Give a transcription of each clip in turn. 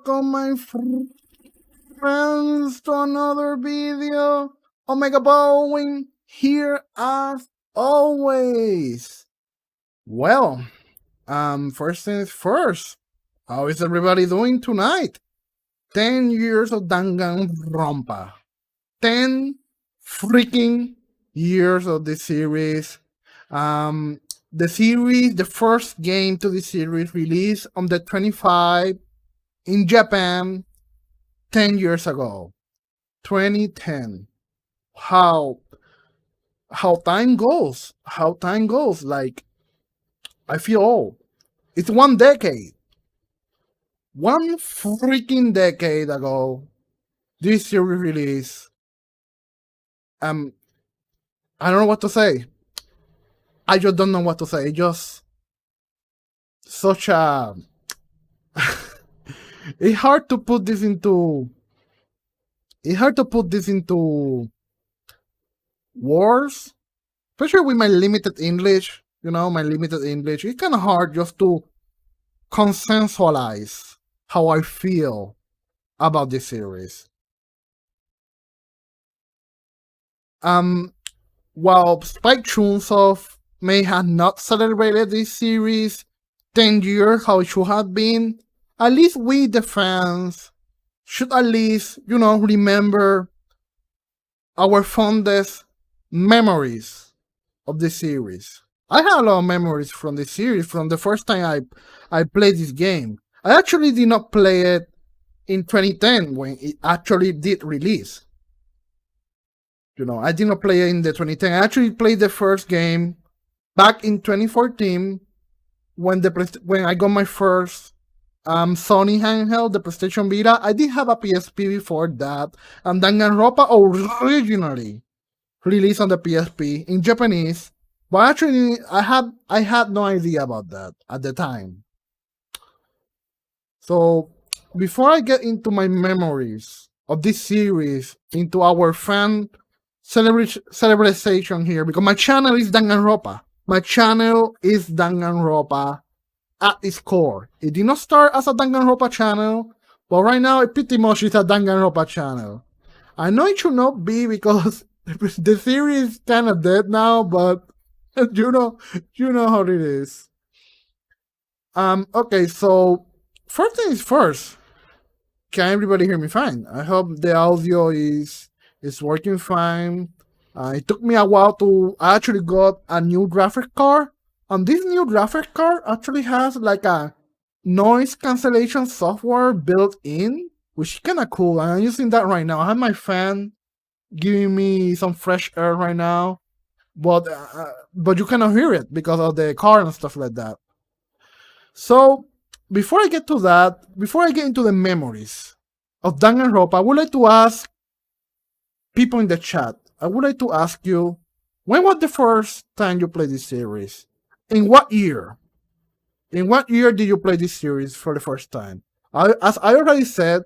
welcome my friends to another video. Omega Bowling here as always. Well, first things first, how is everybody doing tonight? 10 years of DanganRonpa. 10 freaking years of this series. The first game to the series released on the 25 in Japan 10 years ago. 2010. How time goes. Like, I feel old. It's 1 decade. 1 freaking decade ago, this series released. I don't know what to say. I just don't know what to say. It's just such a. It's hard to put this into. It's hard to put this into words, especially with my limited English. It's kind of hard just to consensualize how I feel about this series. While Spike-Chunsoft may have not celebrated this series 10 years how it should have been, at least we, the fans, should at least, remember our fondest memories of this series. I have a lot of memories from this series from the first time I played this game. I actually did not play it in 2010 when it actually did release. I did not play it in the 2010. I actually played the first game back in 2014 when I got my first Sony handheld, the PlayStation Vita. I did have a PSP before that, and DanganRonpa originally released on the PSP in Japanese, but actually I had no idea about that at the time. So before I get into my memories of this series, into our fan celebration here, because my channel is DanganRonpa. My channel is DanganRonpa at its core. It did not start as a DanganRonpa channel, but right now it pretty much is a DanganRonpa channel. I know it should not be because the series is kind of dead now, but you know how it is. Okay, so first things first. Can everybody hear me fine? I hope the audio is working fine. It took me a while I actually got a new graphic card. And this new graphic card actually has like a noise cancellation software built in, which is kind of cool. And I'm using that right now. I have my fan giving me some fresh air right now. But you cannot hear it because of the car and stuff like that. So before I get into the memories of DanganRonpa, I would like to ask people in the chat. I would like to ask you, when was the first time you played this series? In what year? In what year did you play this series for the first time? As I already said,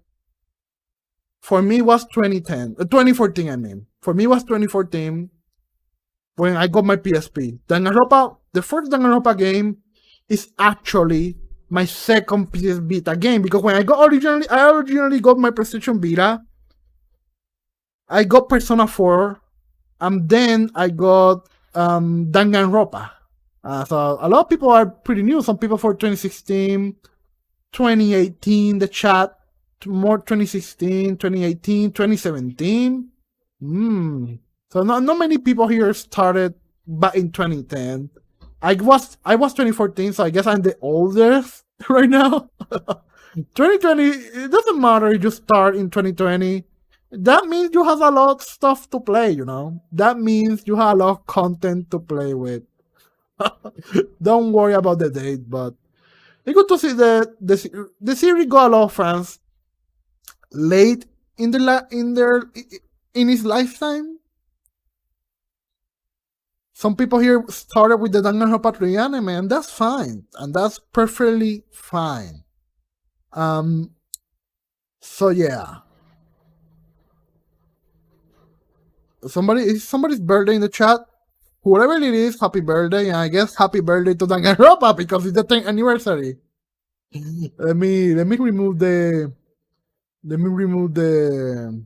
for me it was 2014 I mean. For me it was 2014 when I got my PSP. The first DanganRonpa game is actually my second PS Vita game, because when I originally got my PlayStation Vita, I got Persona 4, and then I got DanganRonpa. So a lot of people are pretty new. Some people for 2016, 2018, the chat, more 2016, 2018, 2017. So not many people here started back in 2010. I was 2014, so I guess I'm the oldest right now. 2020, it doesn't matter if you start in 2020. That means you have a lot of stuff to play, That means you have a lot of content to play with. Don't worry about the date, but it's good to see that the series got a lot of fans late in its lifetime. Some people here started with the DanganRonpa 3 anime, and that's fine, and that's perfectly fine. So yeah. Somebody's birthday in the chat. Whoever it is, happy birthday, and I guess happy birthday to DanganRonpa because it's the 10th anniversary. Let me remove the Let me remove the.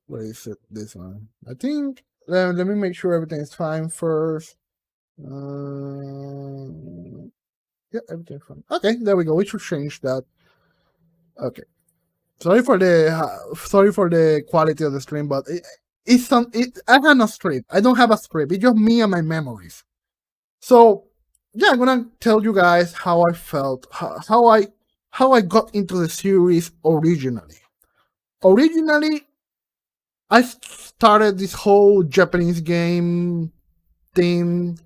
What is it? This one. I think. Let me make sure everything is fine first. Uh, yeah, everything's fine. Okay, there we go. We should change that. Okay. Sorry for the quality of the stream, but it's some. I have no script. I don't have a script. It's just me and my memories. So yeah, I'm gonna tell you guys how I felt, how I got into the series originally. Originally, I started this whole Japanese game thing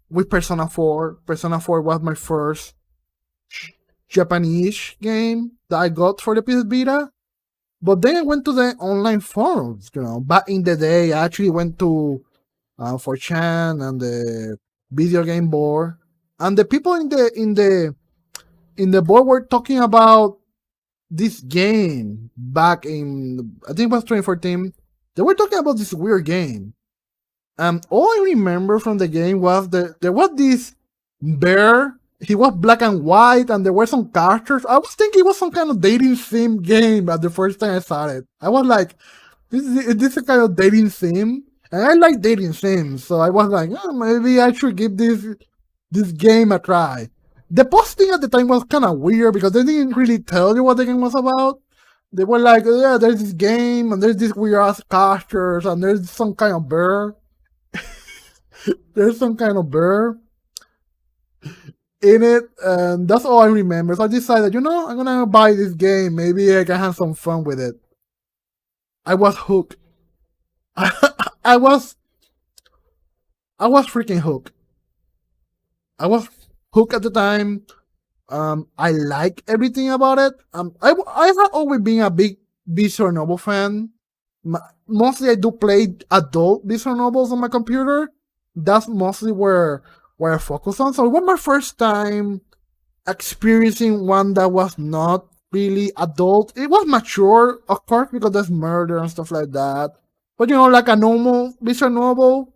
with Persona 4. Persona 4 was my first Japanese game that I got for the PS Vita. But then I went to the online forums, back in the day. I actually went to 4chan and the video game board, and the people in the board were talking about this game back in, I think it was 2014. They were talking about this weird game. All I remember from the game was that there was this bear. He was black and white, and there were some characters. I was thinking it was some kind of dating sim game at the first time I saw it. I was like, is this a kind of dating sim? And I like dating sims, so I was like, oh, maybe I should give this game a try. The posting at the time was kind of weird because they didn't really tell you what the game was about. They were like, yeah, there's this game, and there's this weird ass characters, and there's some kind of bear. There's some kind of bear in it, and that's all I remember. So I decided, I'm gonna buy this game. Maybe I can have some fun with it. I was hooked. I was freaking hooked. I was hooked at the time. I like everything about it. I have always been a big visual novel fan. Mostly I do play adult visual novels on my computer. That's mostly where I focus on. So it was my first time experiencing one that was not really adult. It was mature, of course, because there's murder and stuff like that. But like a normal visual novel.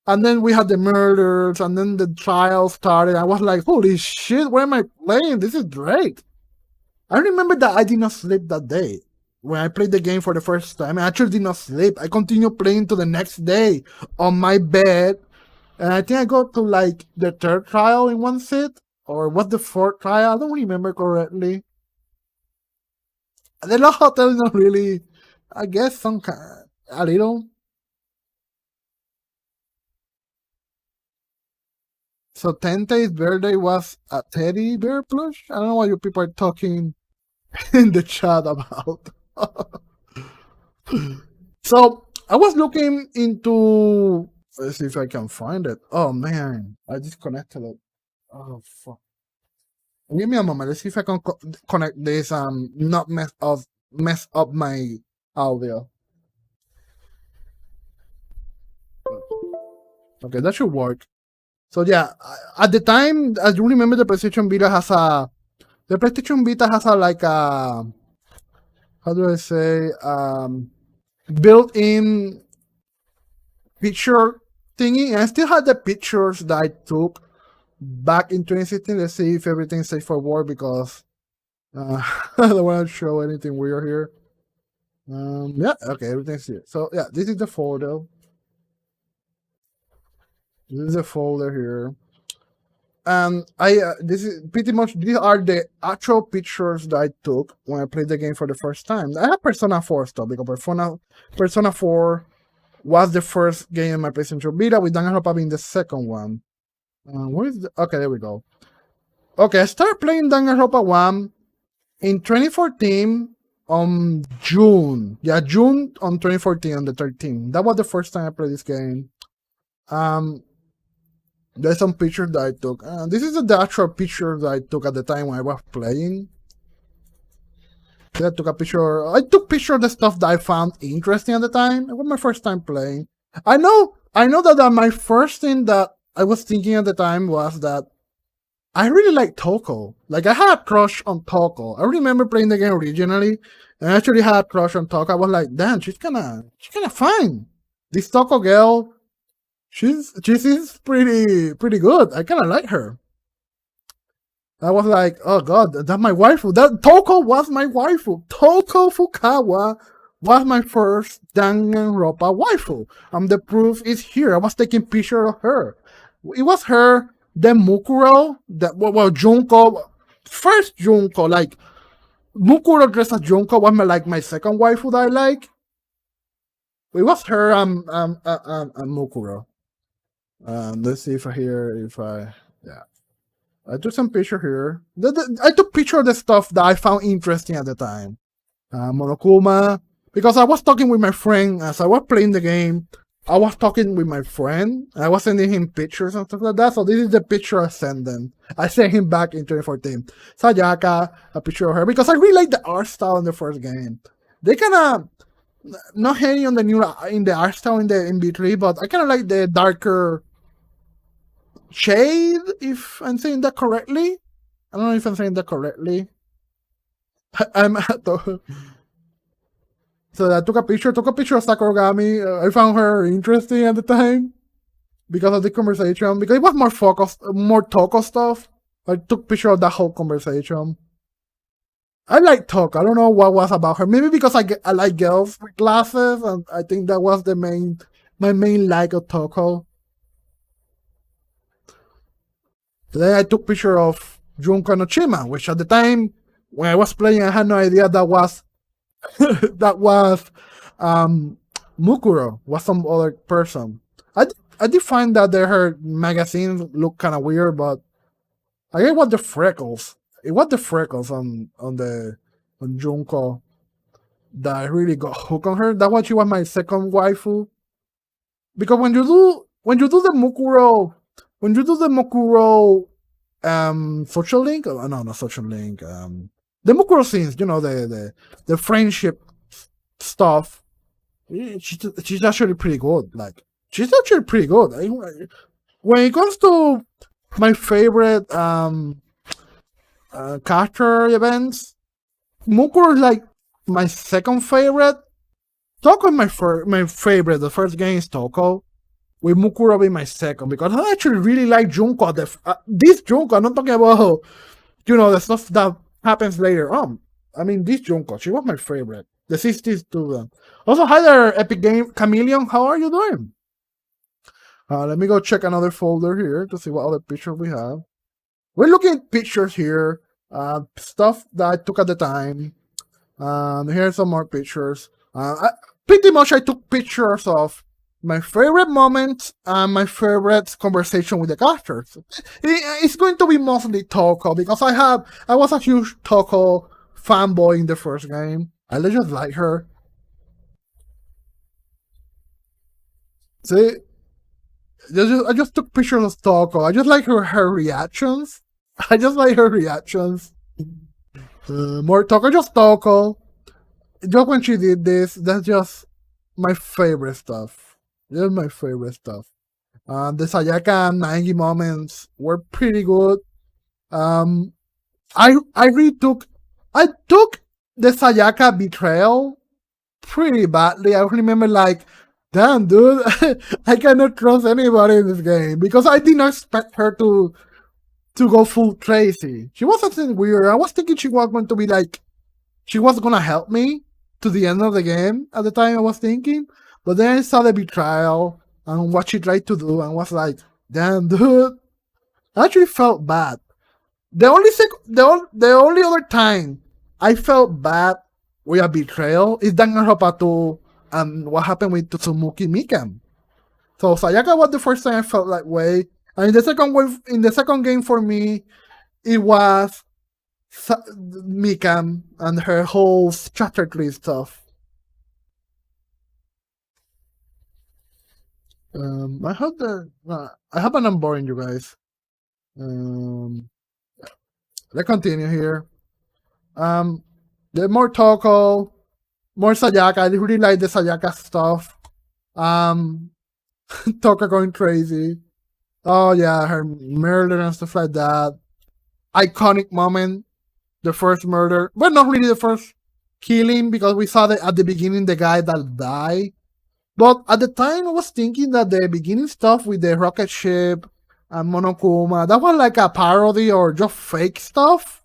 And then we had the murders, and then the trial started. I was like, holy shit, what am I playing? This is great. I remember that I did not sleep that day. When I played the game for the first time, I actually did not sleep. I continued playing to the next day on my bed. And I think I got to like the third trial in one sit. Or was the fourth trial? I don't remember correctly. The Lost Hotel is not really, I guess, some kind, a little. So Tente's birthday was a teddy bear plush? I don't know what you people are talking in the chat about. So I was looking into, let's see if I can find it. Oh man, I disconnected it. Oh fuck. Give me a moment. Let's see if I can connect this and not mess up my audio. Okay, that should work. So yeah, at the time, as you remember, the PlayStation Vita has a like a, how do I say, built-in picture thingy, and I still had the pictures that I took back in 2016. Let's see if everything's safe for work, because I don't want to show anything weird here. Yeah, okay, everything's here. So yeah, this is the photo. This is the folder here. And this is pretty much, these are the actual pictures that I took when I played the game for the first time. I have Persona 4 stuff, because Persona 4 was the first game in my PlayStation Vita, with DanganRonpa being the second one. Okay, there we go. Okay, I started playing DanganRonpa 1 in 2014 on June. Yeah, June on 2014 on the 13th. That was the first time I played this game. There's some pictures that I took. This is the actual picture that I took at the time when I was playing. I took a picture. I took pictures of the stuff that I found interesting at the time. It was my first time playing. I know that my first thing that I was thinking at the time was that I really like Toko. Like, I had a crush on Toko. I remember playing the game originally, and I actually had a crush on Toko. I was like, damn, she's kinda fine. This Toko girl, she's pretty good. I kind of like her. I was like, oh god, that's my waifu. That Toko was my waifu. Toko Fukawa was my first Danganronpa waifu. The proof is here. I was taking picture of her. It was her, then Mukuro, Junko. First Junko, like Mukuro dressed as Junko was my second waifu that I like. It was her, Mukuro. Let's see if yeah. I took some picture here. I took picture of the stuff that I found interesting at the time. Monokuma, because I was talking with my friend as I was playing the game. I was talking with my friend. I was sending him pictures and stuff like that. So this is the picture I sent them. I sent him back in 2014. Sayaka, a picture of her, because I really like the art style in the first game. They kind of not hating on the new in the art style in the MB3, but I kind of like the darker shade, if I'm saying that correctly. I don't know if I'm saying that correctly. So I took a picture of Sakuragami. I found her interesting at the time because of the conversation, because it was more focused, more Toko stuff. I took picture of that whole conversation. I like Toko. I don't know what was about her. Maybe because I like girls with glasses, and I think that was my main like of Toko. Then I took picture of Junko no Chima, which at the time when I was playing, I had no idea that was Mukuro was some other person. I did find that her magazines look kind of weird, but I guess it was the freckles. It was the freckles on Junko that really got hooked on her. That was she was my second waifu. Because when you do the Mukuro social link, no, not social link, the Mukuro scenes, the friendship stuff, she's actually pretty good. Like, she's actually pretty good. When it comes to my favorite character events, Mukuro is like my second favorite. Toko is my favorite. The first game is Toko, with Mukuro being my second, because I actually really like Junko. This Junko, I'm not talking about, the stuff that happens later on. I mean, this Junko, she was my favorite. The 60s student. Also, hi there, Epic Game Chameleon. How are you doing? Let me go check another folder here to see what other pictures we have. We're looking at pictures here, stuff that I took at the time. Here's some more pictures. Pretty much I took pictures of my favorite moments and my favorite conversation with the characters. It's going to be mostly Toko, because I was a huge Toko fanboy in the first game. I just like her. See, I just took pictures of Toko. I just like her reactions. I just like her reactions. More Toko, just Toko. Just when she did this, that's just my favorite stuff. This is my favorite stuff. The Sayaka and Naegi moments were pretty good. I took the Sayaka betrayal pretty badly. I remember like, damn dude, I cannot trust anybody in this game, because I did not expect her to go full Tracy. She was something weird. I was thinking she was going to be like, she was gonna help me to the end of the game at the time, I was thinking. But then I saw the betrayal and what she tried to do, and was like, damn dude. I actually felt bad. The only other time I felt bad with a betrayal is Danganronpa 2 and what happened with Tsumuki Mikan. So Sayaka was the first time I felt that way. And in the second game for me, it was Mikan and her whole chapter 3 stuff. I hope I'm boring you guys. Let's continue here. The more Toko, more Sayaka. I really like the Sayaka stuff. Toko going crazy. Oh yeah, her murder and stuff like that. Iconic moment. The first murder. But not really the first killing, because we saw at the beginning the guy that died. But at the time I was thinking that the beginning stuff with the rocket ship and Monokuma. That was like a parody or just fake stuff.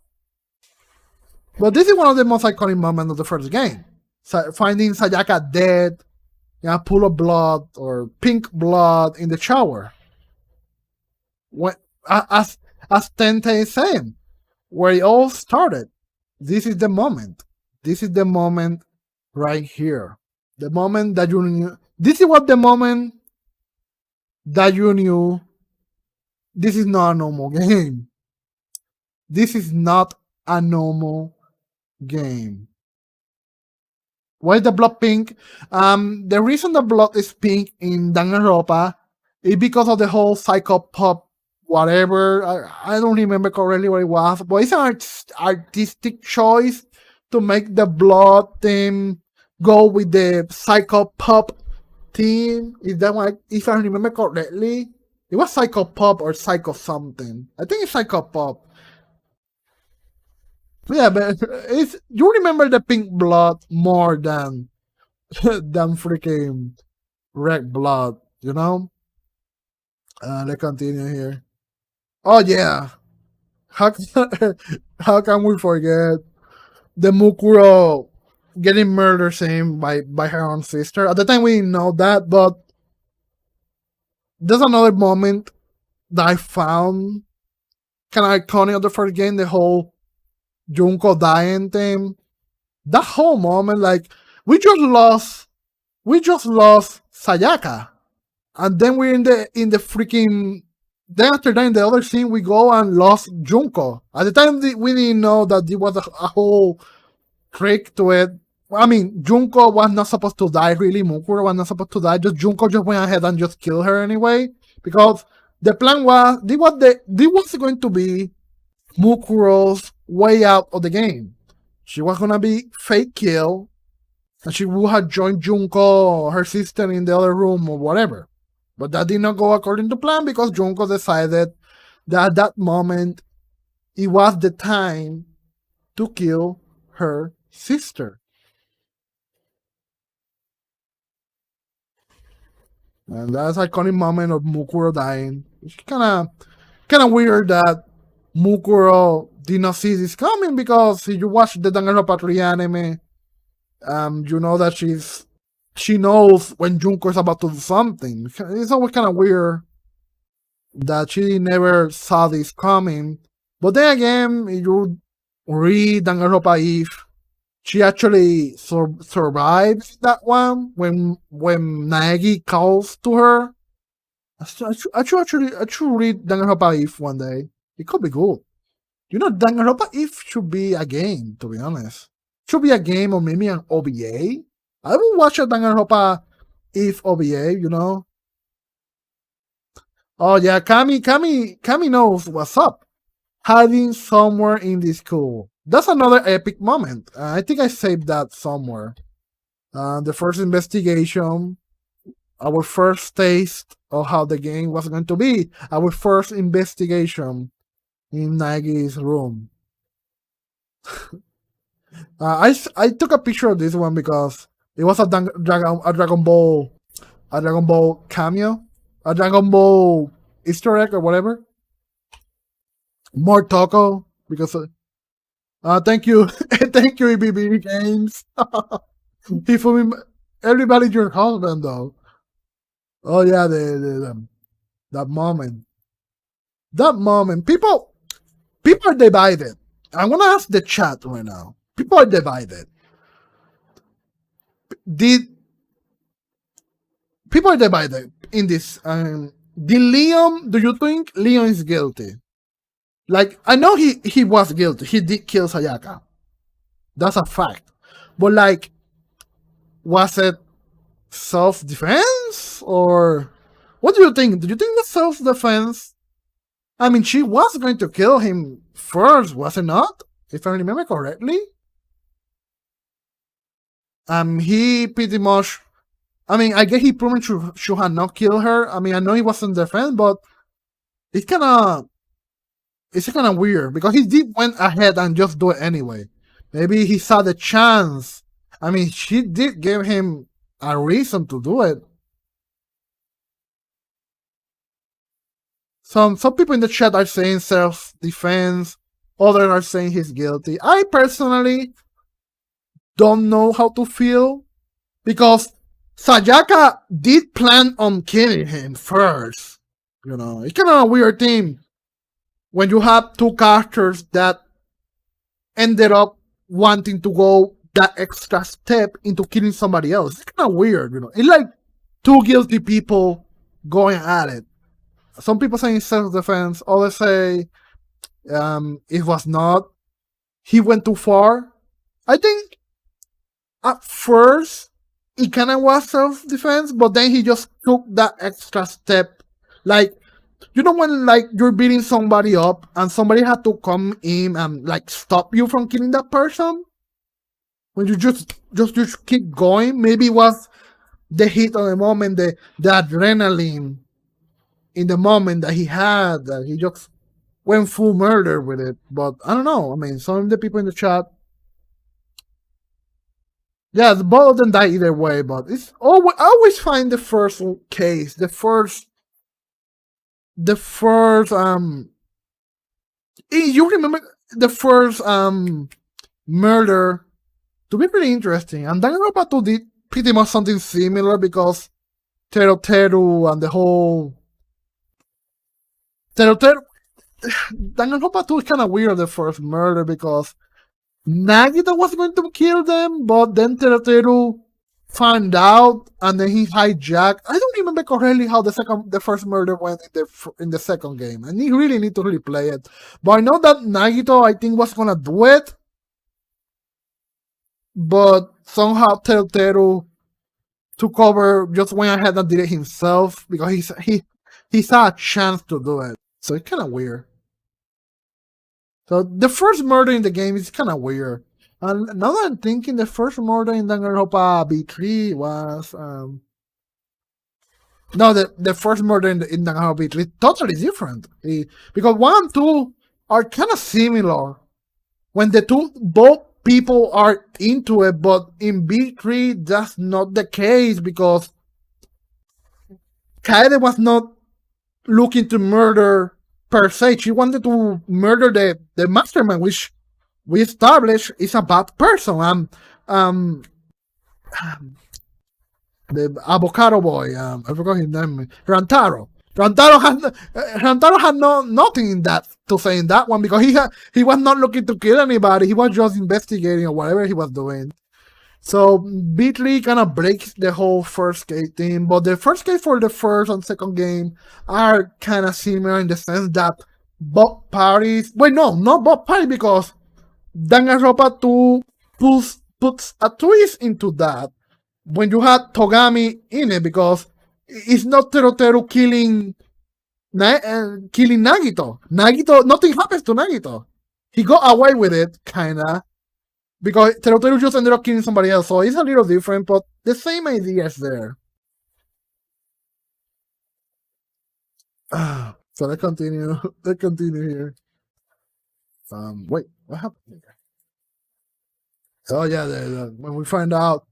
But this is one of the most iconic moments of the first game. Finding Sayaka dead in a pool of blood or pink blood in the shower. When, as Tente is saying, where it all started. This is the moment. This is the moment right here. The moment that you knew. This is what the moment that you knew this is not a normal game. This is not a normal game. Why is the blood pink? The reason the blood is pink in DanganRonpa is because of the whole psycho pop whatever. I don't remember correctly what it was, but it's an artistic choice to make the blood theme go with the psycho pop theme. Is that one? If I remember correctly, it was psycho pop or psycho something. I think it's psycho pop. Yeah, but it's you remember the pink blood more than than freaking red blood, you know? Let's continue here. Oh yeah, how how can we forget the Mukuro getting murdered same by her own sister? At the time we didn't know that, but there's another moment that I found kind of iconic of the first game. The whole Junko dying thing. That whole moment, like we just lost Sayaka, and then we're in the freaking. Then after that, in the other scene, we go and lost Junko. At the time, we didn't know that there was a whole trick to it. I mean, Junko was not supposed to die, really. Mukuro was not supposed to die. Just Junko just went ahead and just killed her anyway. Because the plan was, this was going to be Mukuro's way out of the game. She was going to be fake killed. And she would have joined Junko, her sister, in the other room or whatever. But that did not go according to plan because Junko decided that at that moment it was the time to kill her sister. And that's iconic moment of Mukuro dying. It's kind of weird that Mukuro did not see this coming because if you watch the Danganronpa 3 anime, you know that she knows when Junko is about to do something. It's always kind of weird that she never saw this coming. But then again, if you read Danganronpa Eve, she actually survives that one when Naegi calls to her. I should read Danganronpa Eve one day. It could be good. You know, Danganronpa Eve should be a game, to be honest. Should be a game or maybe an OVA. I will watch a Danganronpa Eve OVA, you know. Oh yeah, Kami knows what's up. Hiding somewhere in the school. That's another epic moment. I think I saved that somewhere. The first investigation, our first taste of how the game was going to be, our first investigation in Nagi's room. I took a picture of this one because it was a Dragon Ball cameo, a Dragon Ball Easter egg or whatever. More Toko because thank you thank you EBB Games. He for me everybody's your husband though. Oh yeah, that moment. That moment. People are divided. I'm gonna ask the chat right now. People are divided. People are divided in this. Do you think Leon is guilty? Like, I know he was guilty. He did kill Sayaka. That's a fact. But like, was it self-defense? Or what do you think? Do you think it's self-defense? I mean, she was going to kill him first, was it not? If I remember correctly. He pretty much. I mean, I guess he probably should have not killed her. I mean, I know he wasn't defense, but it's kind of weird because he did went ahead and just do it anyway. Maybe he saw the chance. I mean, she did give him a reason to do it. Some people in the chat are saying self defense. Others are saying he's guilty. I personally don't know how to feel because Sayaka did plan on killing him first. You know, it's kind of a weird thing when you have two characters that ended up wanting to go that extra step into killing somebody else. It's kind of weird, you know. It's like two guilty people going at it. Some people saying self-defense. Others say it was not. He went too far. I think at first it kind of was self-defense, but then he just took that extra step. Like, you know when like you're beating somebody up and somebody had to come in and like stop you from killing that person? When you just keep going, maybe it was the heat of the moment, the adrenaline in the moment that he had, that he just went full murder with it. But I don't know. I mean, some of the people in the chat, yeah, both of them die either way. But it's always, I always find the first case, the first you remember the first murder to be pretty interesting. And DanganRonpa 2 did pretty much something similar because Teru and the whole DanganRonpa 2 is kind of weird, the first murder, because Nagito was going to kill them, but then Teru found out and then he hijacked. I don't remember correctly how the first murder went in the second game. And you really need to replay it. But I know that Nagito, I think, was gonna do it, but somehow Teru took over, just went ahead and did it himself because he saw a chance to do it. So it's kind of weird. So the first murder in the game is kind of weird. And now that I'm thinking, the first murder in DanganRonpa B3 was no, the first murder in DanganRonpa B3 is totally different. Because 1 and 2 are kind of similar when both people are into it, but in B3 that's not the case because Kaede was not looking to murder per se. She wanted to murder the mastermind, which we established is a bad person. The avocado boy, I forgot his name, Rantaro. Rantaro had nothing in that to say in that one because he was not looking to kill anybody. He was just investigating or whatever he was doing. So B3 kind of breaks the whole first game thing, but the first game for the first and second game are kind of similar in the sense that both parties. Wait, no, not both parties, because DanganRonpa 2 puts a twist into that when you had Togami in it, because it's not Teru killing Nagito. Nagito, nothing happens to Nagito. He got away with it, kinda, because Teru just ended up killing somebody else. So it's a little different, but the same idea is there. So let's continue. Let's continue here. Wait, what happened? Oh yeah, when we find out,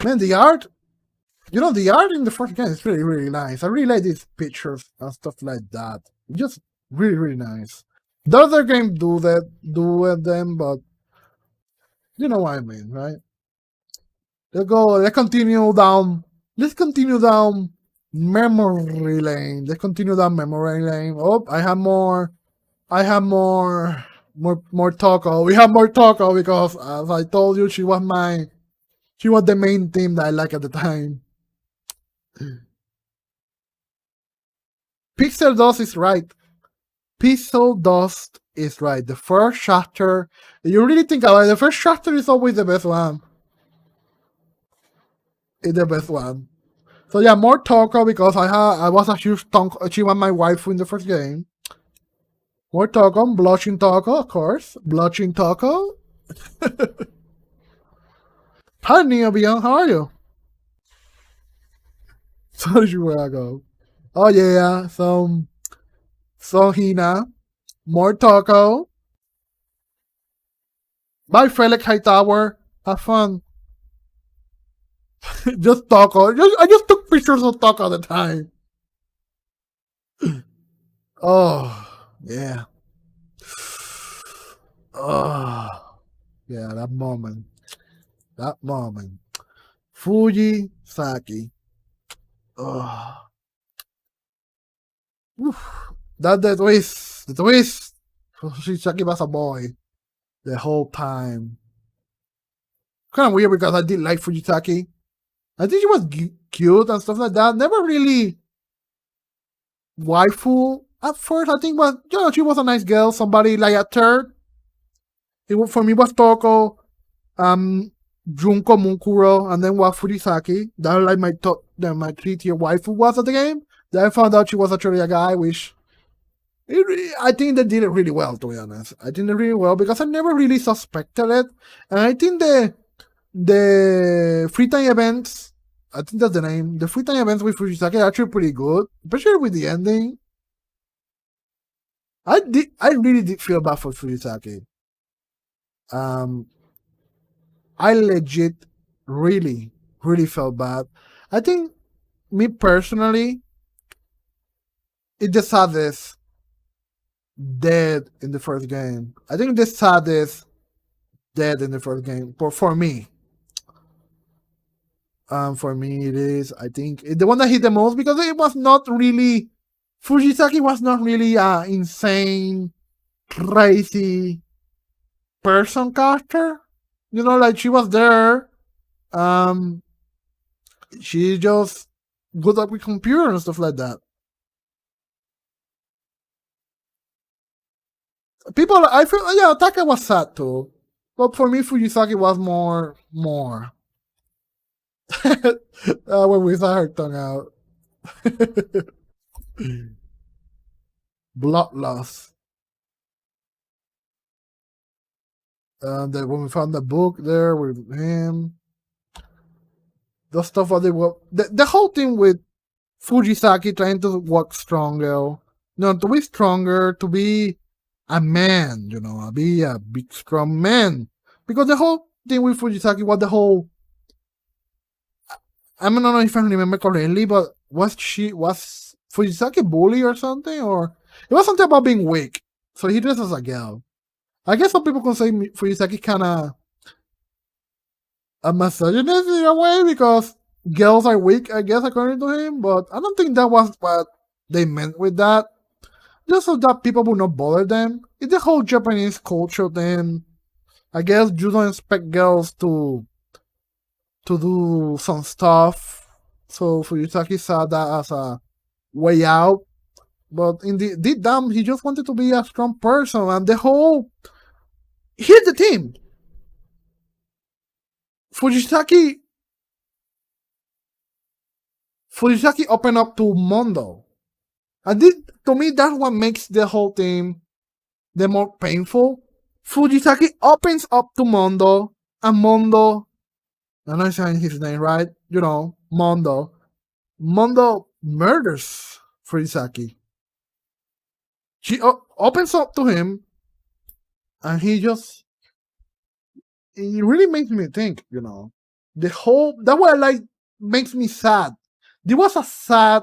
man, the art. You know, the art in the first game is really, really nice. I really like these pictures and stuff like that. Just really, really nice. The other game do them, but you know what I mean, right? Let's continue down memory lane. Let's continue down memory lane. Oh, I have more Toko. We have more Toko because, as I told you, she was the main theme that I liked at the time. Pixel Dust is right. Pixel Dust is right. The first chapter, you really think about it, the first chapter is always the best one. It's the best one. So yeah, more Toko because I was a huge Toko. She was my wife in the first game. More Toko, Blushing Toko, of course. Blushing Toko. Hi, Neobion, how are you? So where I go. Oh yeah, so Hina, more Toko. Bye, Felix Hightower. Have fun. Just Toko. I just took pictures of Toko at the time. Oh, yeah. Oh, yeah, that moment. That moment. Fujisaki. Oh, oof. That the twist. The twist. Fujisaki was a boy the whole time. Kind of weird because I did like Fujisaki. I think she was cute and stuff like that. Never really waifu at first. I think, but she was a nice girl. Somebody like a third. For me was Toko, um, Junko Munkuro, and then was Fujisaki. That was like my top, my 3 tier waifu was at the game. Then I found out she was actually a guy, which I think they did it really well, to be honest. I think they really well because I never really suspected it, and I think the free time events, I think that's the name. The free time events with Fujisaki are actually pretty good, especially with the ending. I really did feel bad for Fujisaki. I legit really, really felt bad. I think me personally, it the saddest dead in the first game. I think the saddest dead in the first game. For me. For me it is, I think, the one that hit the most because it was not really Fujisaki was not really a insane, crazy person character. Like she was there. She just good up with computer and stuff like that. People, I feel, yeah, Taka was sad too, but for me, Fujisaki was more. When we saw her tongue out, blood loss. That when we found the book there with him, the stuff that they were, the whole thing with Fujisaki trying to work stronger, to be stronger, to be a man, be a big strong man. Because the whole thing with Fujisaki was the whole. I don't know if I remember correctly, but was Fujisaki bully or something, or it was something about being weak, so he dressed as a girl. I guess some people can say Fujisaki kind of a misogynist in a way because girls are weak, I guess, according to him. But I don't think that was what they meant with that. Just so that people would not bother them. It's the whole Japanese culture thing. I guess you don't expect girls to do some stuff. So Fujisaki saw that as a way out. But in the deep down, he just wanted to be a strong person. And the whole. Here's the thing. Fujisaki opened up to Mondo. And to me, that's what makes the whole thing the more painful. Fujisaki opens up to Mondo, and Mondo, I'm not saying his name right, Mondo. Mondo murders Fujisaki. She opens up to him, and it really makes me think, the whole, that what makes me sad. It was a sad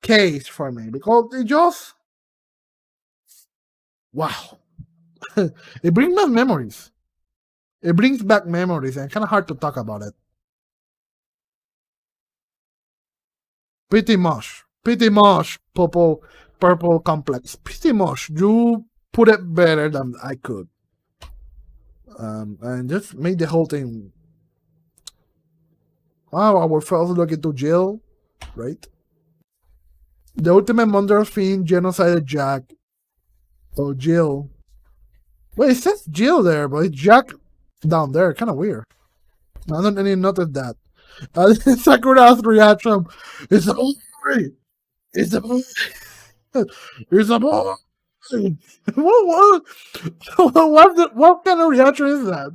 case for me because it just, wow. It brings back memories. It brings back memories, and kind of hard to talk about it. Pretty much, purple complex. Pretty much, you put it better than I could, and just made the whole thing. Wow, our first look into Jill, right? The ultimate Monster Fiend genocided Jack. Oh, Jill. Wait, it says Jill there, but it's Jack down there. Kind of weird. I don't even notice that. Sakura's reaction is a boy. It's a boy. It's a boy. What kind of reaction is that?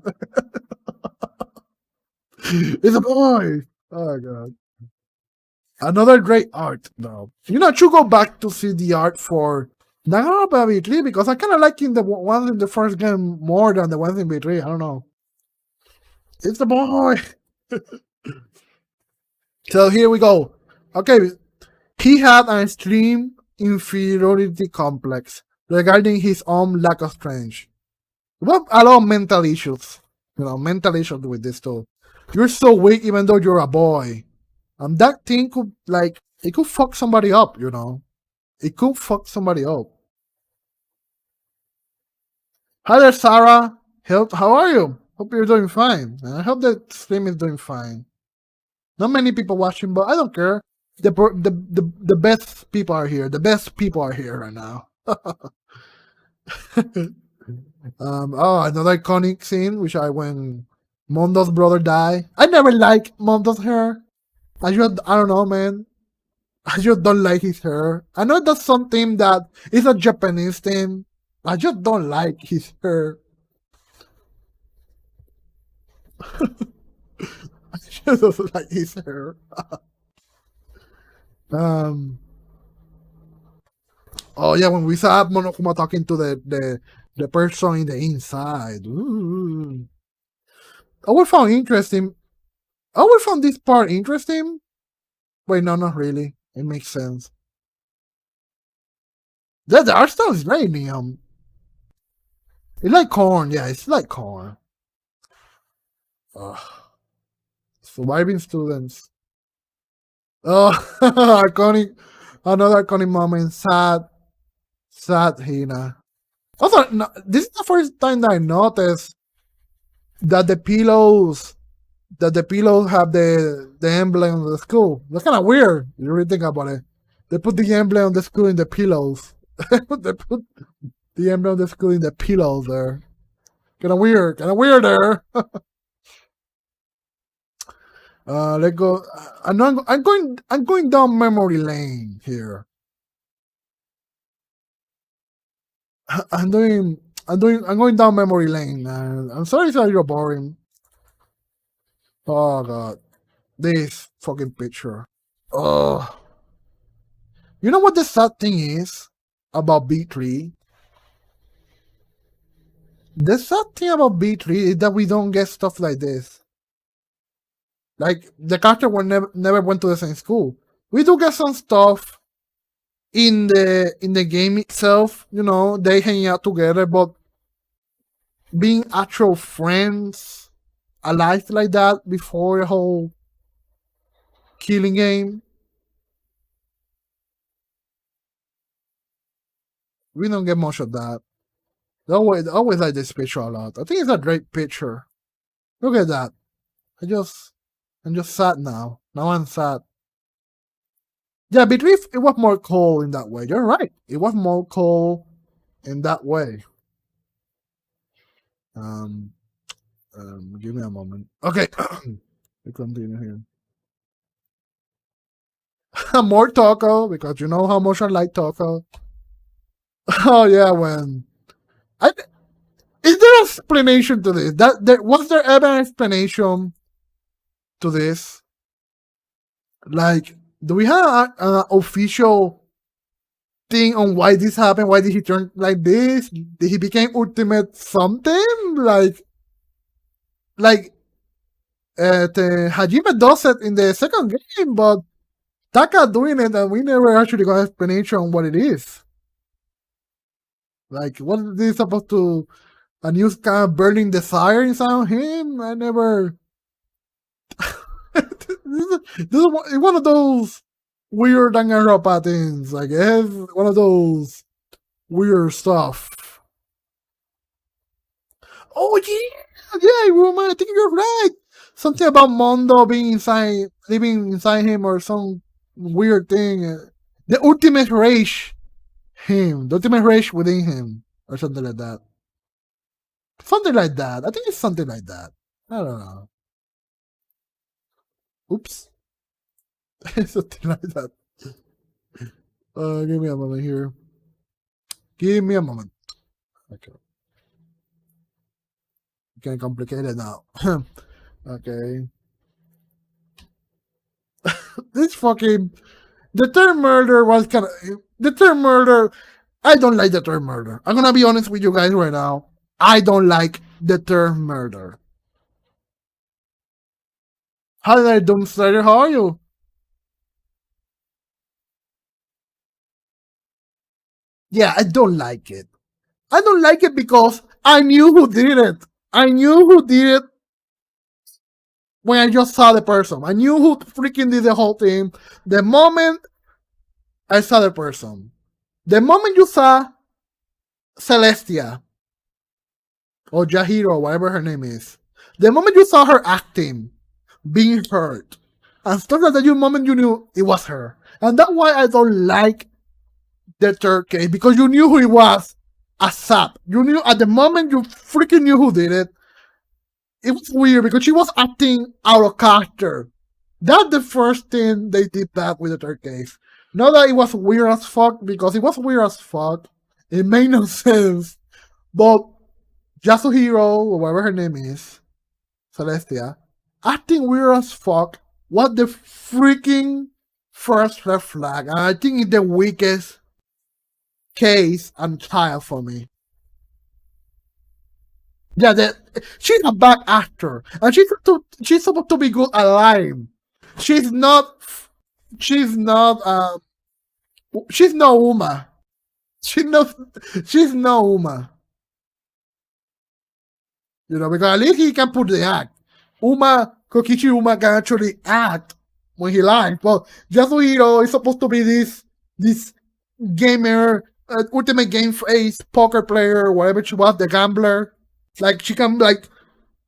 It's a boy. Oh my god. Another great art, though. I should go back to see the art for DanganRonpa V3 because I kind of like the ones in the first game more than the ones in V3. I don't know. It's the boy. So here we go. Okay, he had a stream inferiority complex regarding his own lack of strength. Well, a lot of mental issues. Mental issues with this too. You're so weak even though you're a boy. That thing could, it could fuck somebody up. It could fuck somebody up. Hi there, Sarah. How are you? Hope you're doing fine. I hope the stream is doing fine. Not many people watching, but I don't care. The best people are here. The best people are here right now. Another iconic scene, which when Mondo's brother died. I never liked Mondo's hair. I don't know, man. I just don't like his hair. I know that's something that is a Japanese thing. I just don't like his hair. I just don't like his hair. Oh yeah, when we saw Monokuma talking to the person in the inside. Ooh. I would found interesting. I would found this part interesting. Wait, no, not really. It makes sense. The art style is very neon. It's like corn. Yeah, it's like corn. Ugh. Surviving students. Oh, iconic. Another iconic moment. Sad Hina. Also, no, this is the first time that I noticed that the pillows have the emblem of the school. That's kind of weird. You really think about it. They put the emblem of the school in the pillows. They put the emblem of the school in the pillows there. Kind of weird. There. Let's go. I'm going down memory lane here. I'm going down memory lane. I'm sorry it's a little boring. Oh god, this fucking picture. Oh, you know what the sad thing is about B3? The sad thing about B3 is that we don't get stuff like this. Like the character never went to the same school. We do get some stuff in the game itself. They hang out together, but being actual friends alive like that before the whole killing game, we don't get much of that. I always like this picture a lot. I think it's a great picture. Look at that. I'm just sad now. Now I'm sad. Yeah, between it was more cold in that way. You're right. It was more cold in that way. Give me a moment. Okay. We continue here. More taco, because you know how much I like taco. Oh yeah, is there an explanation to this? Was there ever an explanation to this? Like, do we have an official thing on why this happened? Why did he turn like this? Did he become ultimate something? Hajime does it in the second game, but Taka doing it, and we never actually got an explanation on what it is. Like, what is this supposed to? A new kind of burning desire inside of him? I never. This is one of those weird DanganRonpa things. Like, it has one of those weird stuff. Oh yeah, Roman. I think you're right. Something about Mondo living inside him, or some weird thing. The ultimate rage, the ultimate rage within him, or something like that. Something like that. I think it's something like that. I don't know. Oops. Something like that. Give me a moment here. Give me a moment. Okay. Getting complicated now. Okay. This fucking. The term murder was kind of. The term murder. I don't like the term murder. I'm gonna be honest with you guys right now. I don't like the term murder. Hi there, Doomslayer. How are you? Yeah, I don't like it. I don't like it because I knew who did it. I knew who did it when I just saw the person. I knew who freaking did the whole thing. The moment I saw the person. The moment you saw Celestia or Jahiro, whatever her name is, the moment you saw her acting, being hurt, and stuff like that, the moment you knew it was her. And that's why I don't like the third case, because you knew who it was ASAP. You knew at the moment you freaking knew who did it. It was weird because she was acting out of character. That's the first thing they did bad with the third case. Not that it was weird as fuck, because it was weird as fuck. It made no sense. But Yasuhiro, or whatever her name is, Celestia, acting weird as fuck was the freaking first red flag. And I think it's the weakest case and trial for me. Yeah, she's a bad actor, and she's supposed to be good at lying. She's not. She's not. She's no Uma. She's no. She's no Uma. You know, because at least he can put the act. Kokichi Uma can actually act when he lies. Well, Yasuhiro is supposed to be this gamer, ultimate game face, poker player, whatever she was, the gambler. Like she can, like,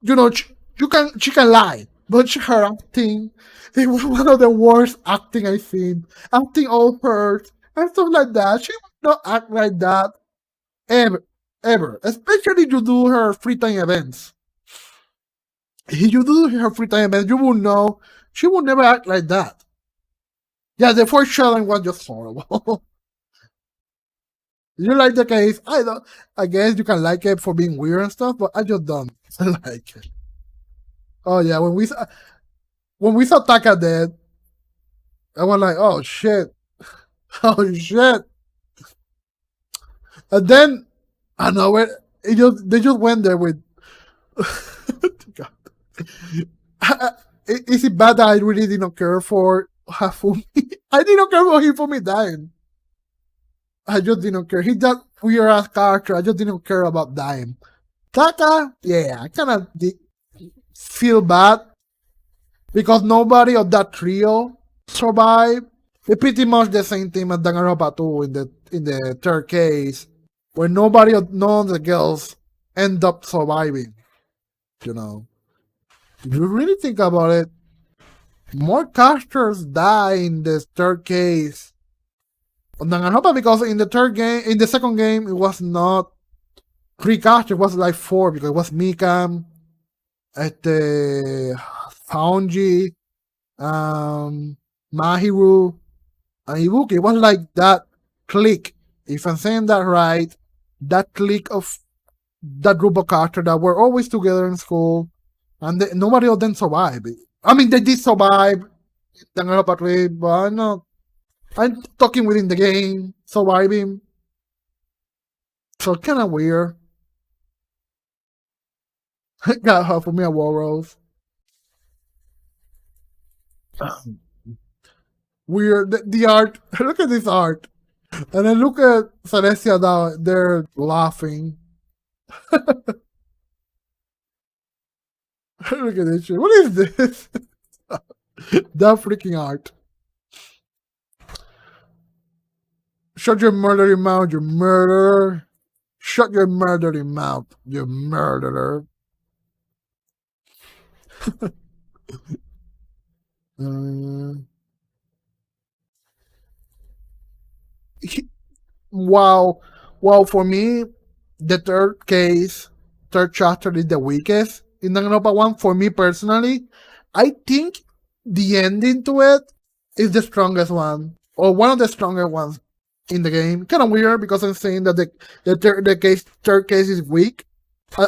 you know, she can lie, but her acting, it was one of the worst acting I've seen. Acting all hurt and stuff like that. She would not act like that ever. Especially if you do her free time events. If you do her free time events, you will know she will never act like that. Yeah, the first challenge was just horrible. You like the case? I don't. I guess you can like it for being weird and stuff, but I just don't like it. Oh yeah, when we saw Taka dead, I was like, oh shit, oh shit, and then I know it. They just went there with. God. Is it bad that I really didn't care for Hafumi? I didn't care for Hifumi dying. I just didn't care. He's that weird ass character. I just didn't care about dying. Taka, yeah, I kind of feel bad because nobody of that trio survived. It's pretty much the same thing as DanganRonpa 2 in the third case, where none of the girls end up surviving. You know, if you really think about it, more characters die in the third case on DanganRonpa, because in the second game, it was not 3 characters, it was like 4, because it was Mikam, Saonji, Mahiru, and Ibuki. It was like that clique, if I'm saying that right, that clique of that group of characters that were always together in school, and nobody of them survived. I mean, they did survive DanganRonpa 3, but I'm talking within the game, surviving. So kind of weird. Got her for me a wall rose. Weird. The art. Look at this art. And then look at Celestia down there laughing. Look at this shit. What is this? That freaking art. Shut your murdering mouth, you murderer. Shut your murdering mouth, you murderer. Wow. Well, for me, the third chapter is the weakest in DanganRonpa 1. For me personally, I think the ending to it is the strongest one, or one of the stronger ones in the game. Kind of weird because I'm saying that the third case is weak,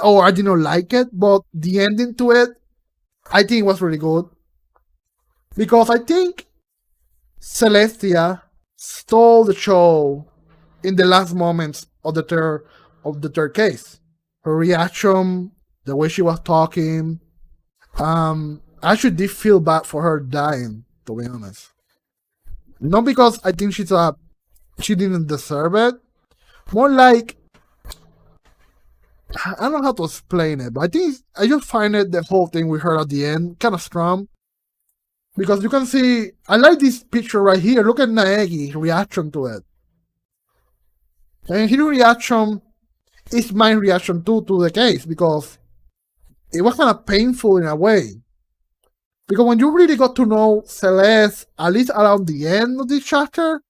or I didn't like it, but the ending to it, I think it was really good. Because I think Celestia stole the show in the last moments of the third case. Her reaction, the way she was talking, I actually did feel bad for her dying, to be honest. Not because I think she didn't deserve it, more like I don't know how to explain it, but I think I just find it the whole thing we heard at the end kind of strong because you can see I like this picture right here. Look at Naegi's reaction to it, and his reaction is my reaction too to the case because it was kind of painful in a way. Because when you really got to know Celeste, at least around the end of this chapter,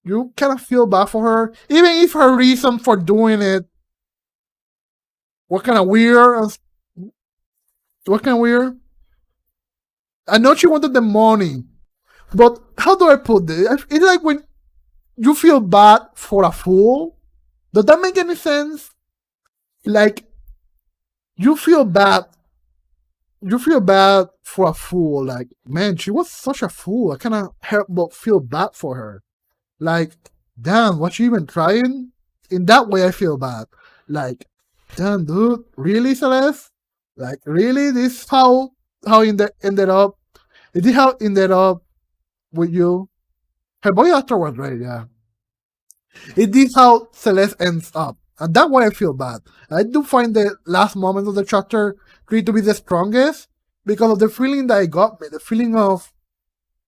you kind of feel bad for her, even if her reason for doing it was kind of weird. What kind of weird? I know she wanted the money, but how do I put this? It's like when you feel bad for a fool. Does that make any sense? Like you feel bad. You feel bad for a fool. Like man, she was such a fool. I kind of help but feel bad for her. Like damn, was she even trying? In that way, I feel bad. Like damn, dude, really, Celeste? Like really, this how ended up? Is this how it ended up with you? Her boy actor was great, yeah. It is how Celeste ends up. And that way I feel bad. I do find the last moment of the chapter really to be the strongest because of the feeling that it got me. The feeling of,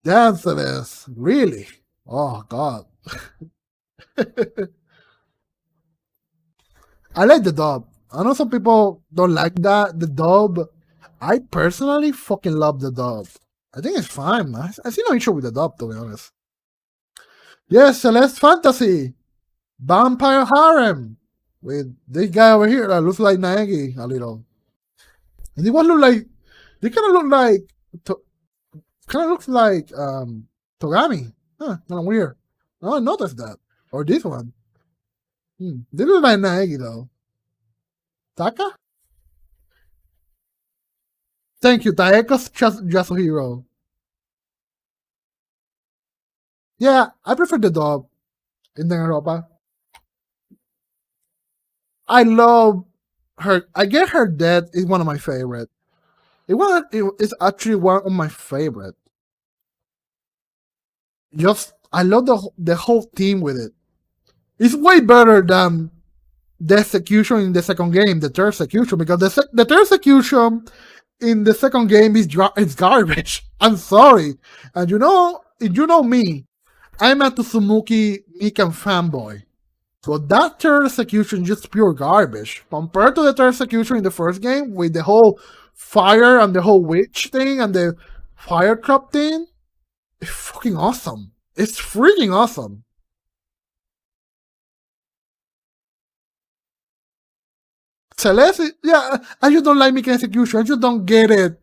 damn, Celeste, really? Oh, God. I like the dub. I know some people don't like that, the dub. I personally fucking love the dub. I think it's fine. I see no issue with the dub, to be honest. Yes, Celeste Fantasy. Vampire Harem. With this guy over here that looks like Naegi a little. And they look like, they kind of look like, kind of looks like Togami. Huh, kind of weird. I noticed that. Or this one. They look like Naegi though. Taka? Thank you, Taeka's Yasuhiro. Yeah, I prefer the dub in DanganRonpa. I love her. I get her death is one of my favorite. It's actually one of my favorite. Just I love the whole team with it. It's way better than the execution in the second game, the third execution, because the third execution in the second game is it's garbage. I'm sorry, and if you know me, I'm a Tsumuki Mikan fanboy. So that third execution is just pure garbage. Compared to the third execution in the first game with the whole fire and the whole witch thing and the fire trap thing, it's fucking awesome. It's freaking awesome. Celeste, yeah, I just don't like Mika execution. I just don't get it.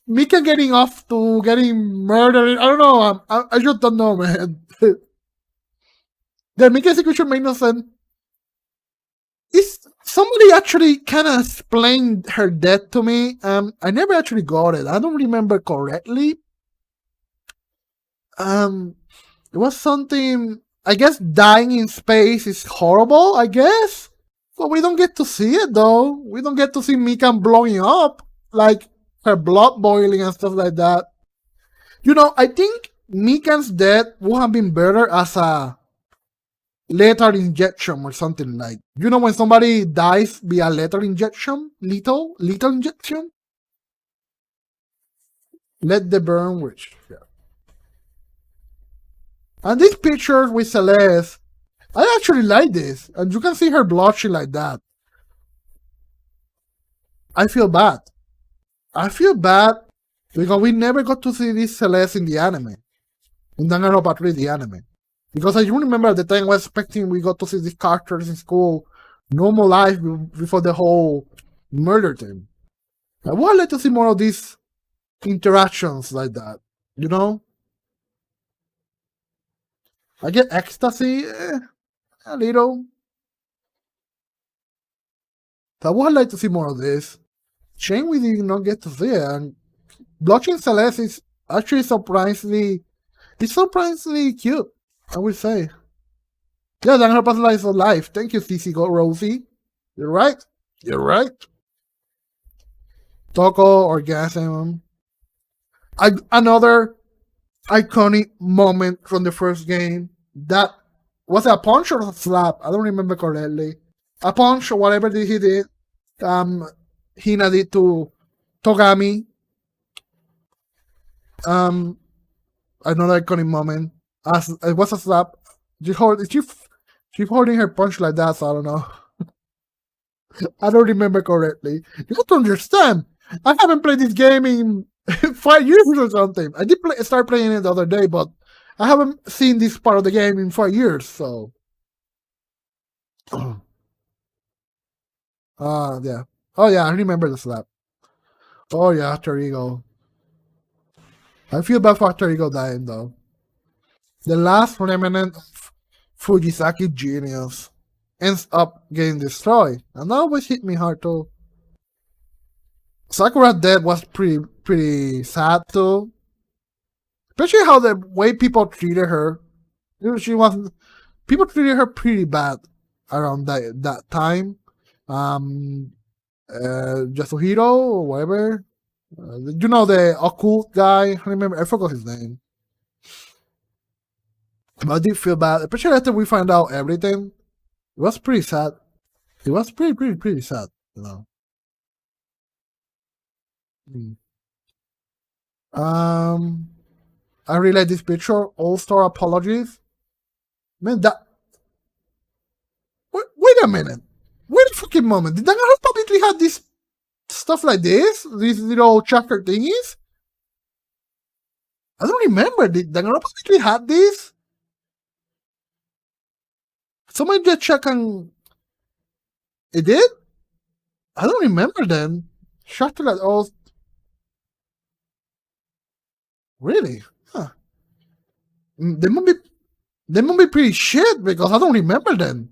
Mika getting off to getting murdered. I don't know. I just don't know, man. The Mika execution made no sense. Is somebody actually kind of explained her death to me? I never actually got it. I don't remember correctly. It was something. I guess dying in space is horrible. I guess. But we don't get to see it though. We don't get to see Mika blowing up, like her blood boiling and stuff like that. I think Mika's death would have been better as a lethal injection or something like. When somebody dies via lethal injection? Lethal injection? Let the burn witch. Yeah. And these pictures with Celeste, I actually like this. And you can see her blushing like that. I feel bad. I feel bad because we never got to see this Celeste in the anime. In DanganRonpa 3, the anime. Because I remember at the time I was expecting we got to see these characters in school, normal life before the whole murder thing. I would like to see more of these interactions like that, I get ecstasy, a little. I would like to see more of this. Shame we did not get to see it. And Blockchain Celeste is actually surprisingly cute, I would say. Yeah, DanganRonpa's life is alive. Thank you, CC Go Rosie. You're right. Toko orgasm. Another iconic moment from the first game. That was it a punch or a slap? I don't remember correctly. A punch or whatever he did. Hina did to Togami. Um, Another iconic moment. As it was a slap. She holding her punch like that, so I don't know. I don't remember correctly. You have to understand. I haven't played this game in 5 years or something. I did start playing it the other day, but I haven't seen this part of the game in 5 years. So, yeah. Oh yeah, I remember the slap. Oh yeah, Torigo. I feel bad for Torigo dying though. The last remnant of Fujisaki genius ends up getting destroyed, and that always hit me hard too. Sakura death was pretty sad too, especially how the way people treated her. She was people treated her pretty bad around that time. Um, Yasuhiro or whatever. The occult guy. I forgot his name. But I did feel bad, especially after we found out everything. It was pretty sad. It was pretty sad, you know. Mm. Um, I really like this picture. All-star apologies. Man, wait a minute. Wait a fucking moment. Did Danganronpa publicly have this stuff like this? These little chapter thingies? I don't remember. Did Danganronpa publicly had this? Somebody just check and it did? I don't remember then. Chapter like all really? Huh. They must be pretty shit because I don't remember then.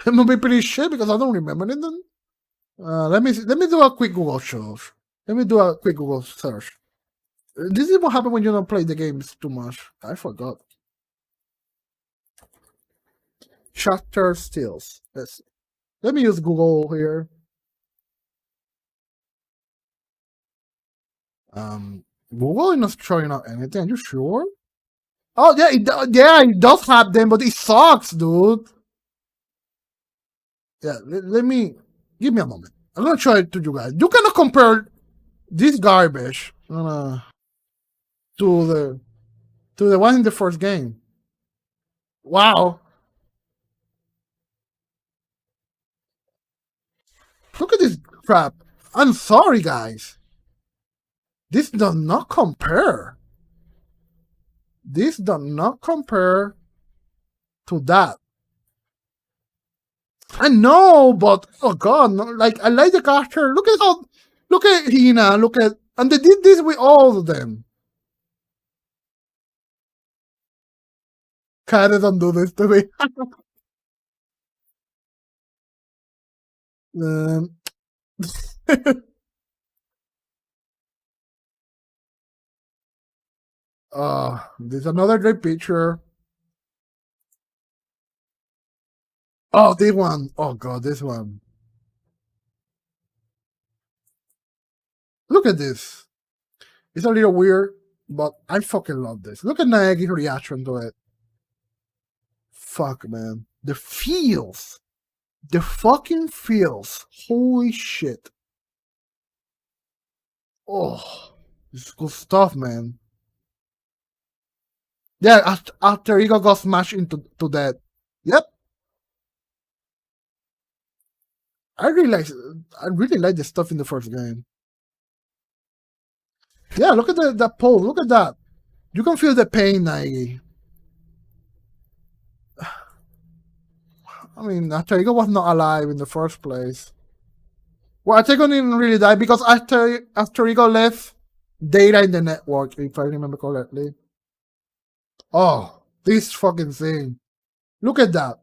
They must be pretty shit because I don't remember it then. Let me do a quick Google search. Let me do a quick Google search. This is what happens when you don't play the games too much. I forgot. Shutter stills. Let me use Google here. Google is not showing up anything. Are you sure? Oh yeah, it does have them, but it sucks, dude. Yeah, let me give me a moment. I'm gonna show it to you guys. You cannot compare this garbage to the one in the first game. Wow. Look at this crap. I'm sorry, guys. This does not compare. This does not compare to that. I know, but oh god, no, like I like the character. Look at Hina. And they did this with all of them. Karen don't do this to me. um, there's another great picture. Oh, this one. Oh god, this one. Look at this. It's a little weird, but I fucking love this. Look at Naegi's reaction to it. Fuck, man. The feels. The fucking feels. Holy shit. Oh, this is good stuff, man. Yeah, after Ego got smashed into death. Yep. I really like the stuff in the first game. Yeah, look at the pose. Look at that. You can feel the pain, Naegi. I mean, Atarigo was not alive in the first place. Well, Atarigo didn't really die because after Atarigo left data in the network, if I remember correctly. Oh, this fucking thing. Look at that.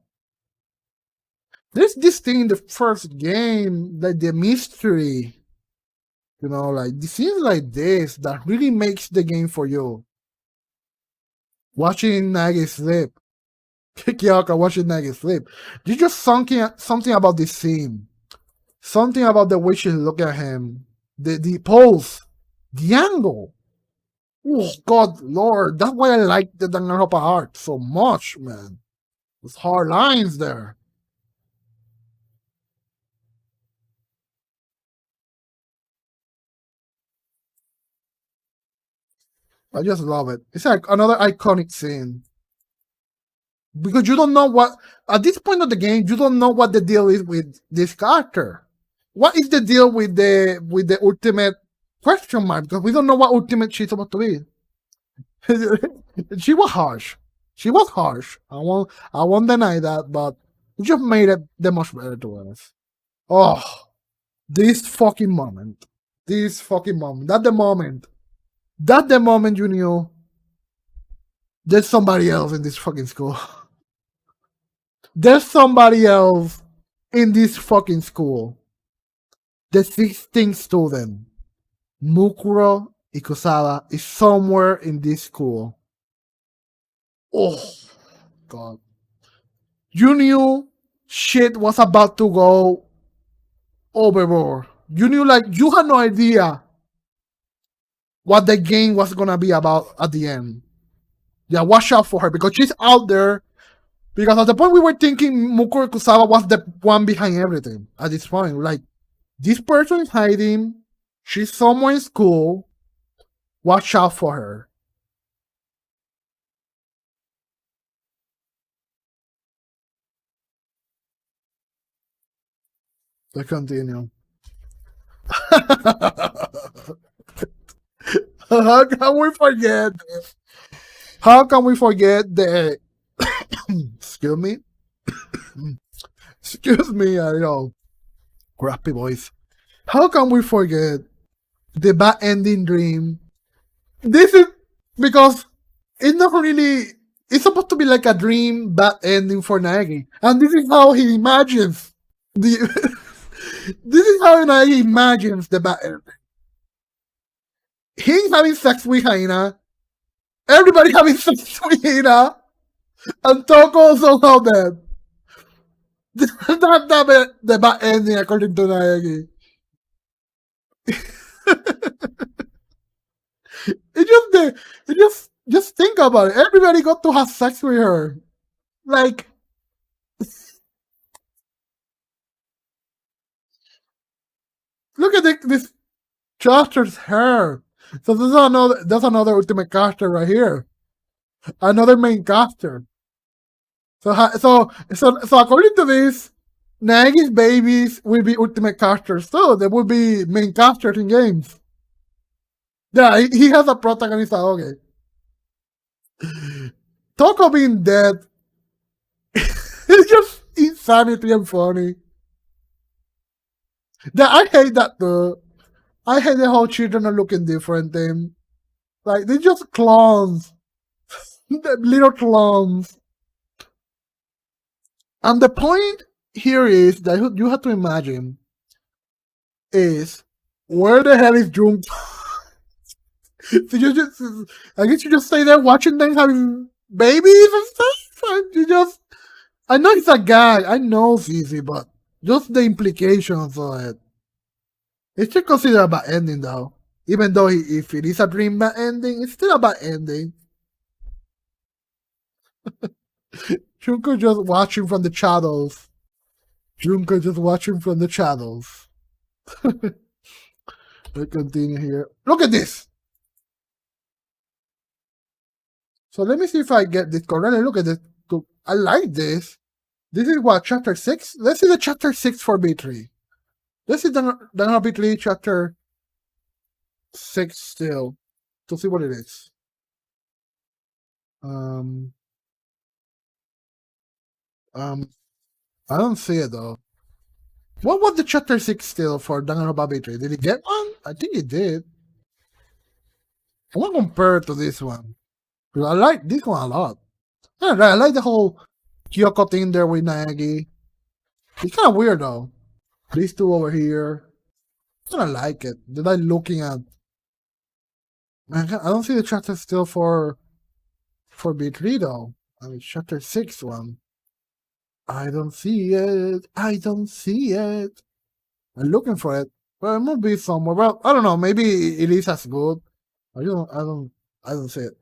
There's this thing in the first game, like the mystery. You know, like the scenes like this that really makes the game for you. Watching Nagi sleep. Kiyaka watching Nagi sleep. There's just something about this scene. Something about the way she look at him. The pose. The angle. Oh God, Lord, that's why I like the Danganronpa art so much, man. Those hard lines there. I just love it. It's like another iconic scene because you don't know what at this point of the game you don't know what the deal is with this character. What is the deal with the ultimate question mark? Because we don't know what ultimate she's supposed to be. She was harsh. She was harsh. I won't deny that, but it just made it that much better to us. Oh, this fucking moment. This fucking moment. That the moment. That the moment you knew there's somebody else in this fucking school. There's somebody else in this fucking school. The 16th student, Mukuro Ikusawa, is somewhere in this school. Oh, God. You knew shit was about to go overboard. You knew, like, you had no idea what the game was gonna be about at the end. Yeah, watch out for her because she's out there. Because at the point we were thinking Mukuro Kusawa was the one behind everything. At this point, like, this person is hiding. She's somewhere in school. Watch out for her. Let's continue. How can we forget? How can we forget the? Excuse me. Excuse me. I know. Crappy voice. How can we forget the bad ending dream? This is because it's not really. It's supposed to be like a dream bad ending for Nagi, and this is how he imagines the. This is how Nagi imagines the bad ending. He's having sex with Haina. Everybody having sex with Haina. And Toko somehow dead. That's not the bad ending according to Naegi. It just think about it. Everybody got to have sex with her. Like, look at this Chaucer's hair. So that's another ultimate caster right here. Another main caster. So according to this, Nagi's babies will be ultimate casters too. They will be main casters in games. Yeah, he has a protagonist. Okay. Toko being dead. It's just insanity and funny. Yeah, I hate that too. I hate the whole children are looking different thing. Like, they're just clones. The little clones. And the point here is that you have to imagine is where the hell is Jung? So I guess you just stay there watching them having babies and stuff. And I know it's a gag. I know it's easy, but just the implications of it. It's still considered a bad ending, though. Even though if it is a dream bad ending, it's still a bad ending. Junko just watching from the shadows. Junko just watching from the shadows. Let's continue here. Look at this! So let me see if I get this correctly. Look at this. I like this. This is what, chapter 6? Let's see the chapter 6 for B3. Let's see the B3 chapter 6 still. To see what it is. I don't see it though. What was the chapter 6 still for DanganRonpa B3? Did he get one? I think he did. I want to compare it to this one. Because I like this one a lot. Yeah, I like the whole Kyoko thing there with Nagi. It's kind of weird though. These two over here. I kind of like it. Did I looking at? I don't see the chapter still for B3 though. I mean, chapter 6 one. I don't see it. I don't see it. I'm looking for it. But it must be somewhere. Well, I don't know. Maybe it is as good. I don't I don't see it.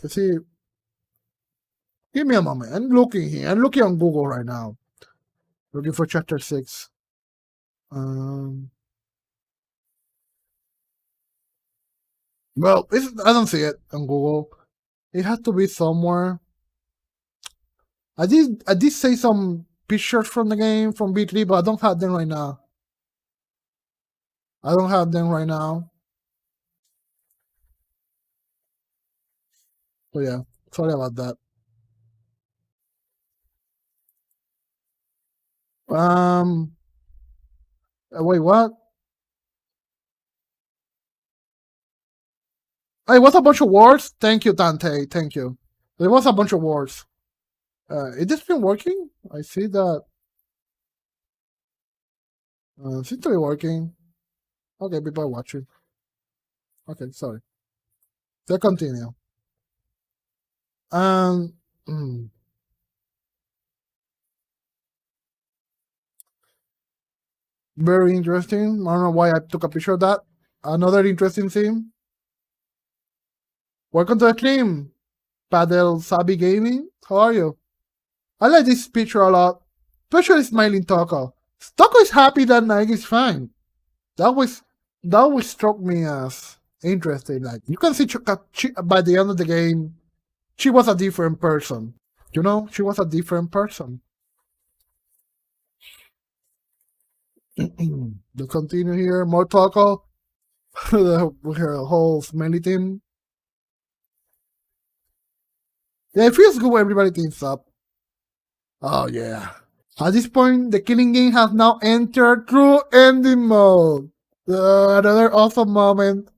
Let's see. Give me a moment. I'm looking here. I'm looking on Google right now. Looking for chapter 6. Um, well, I don't see it on Google. It has to be somewhere. I did say some pictures from the game from B3, but I don't have them right now. I don't have them right now. So yeah, sorry about that. Wait, what? It was a bunch of words. Thank you, Dante. Thank you. There was a bunch of words. Is this been working? I see that. Seems to be working. Okay, people are watching. Okay, sorry. Let's continue. Um, mm, very interesting. I don't know why I took a picture of that. Another interesting thing. Welcome to the stream, Padel Sabi Gaming. How are you? I like this picture a lot, especially smiling Taco. Taco is happy that Nike is fine. That was struck me as interesting. Like you can see, by the end of the game, she was a different person. You know, she was a different person. Let's continue here. More Taco. With her whole smelly team. Yeah, it feels good when everybody teams up. Oh yeah. At this point, the killing game has now entered true ending mode. Another awesome moment.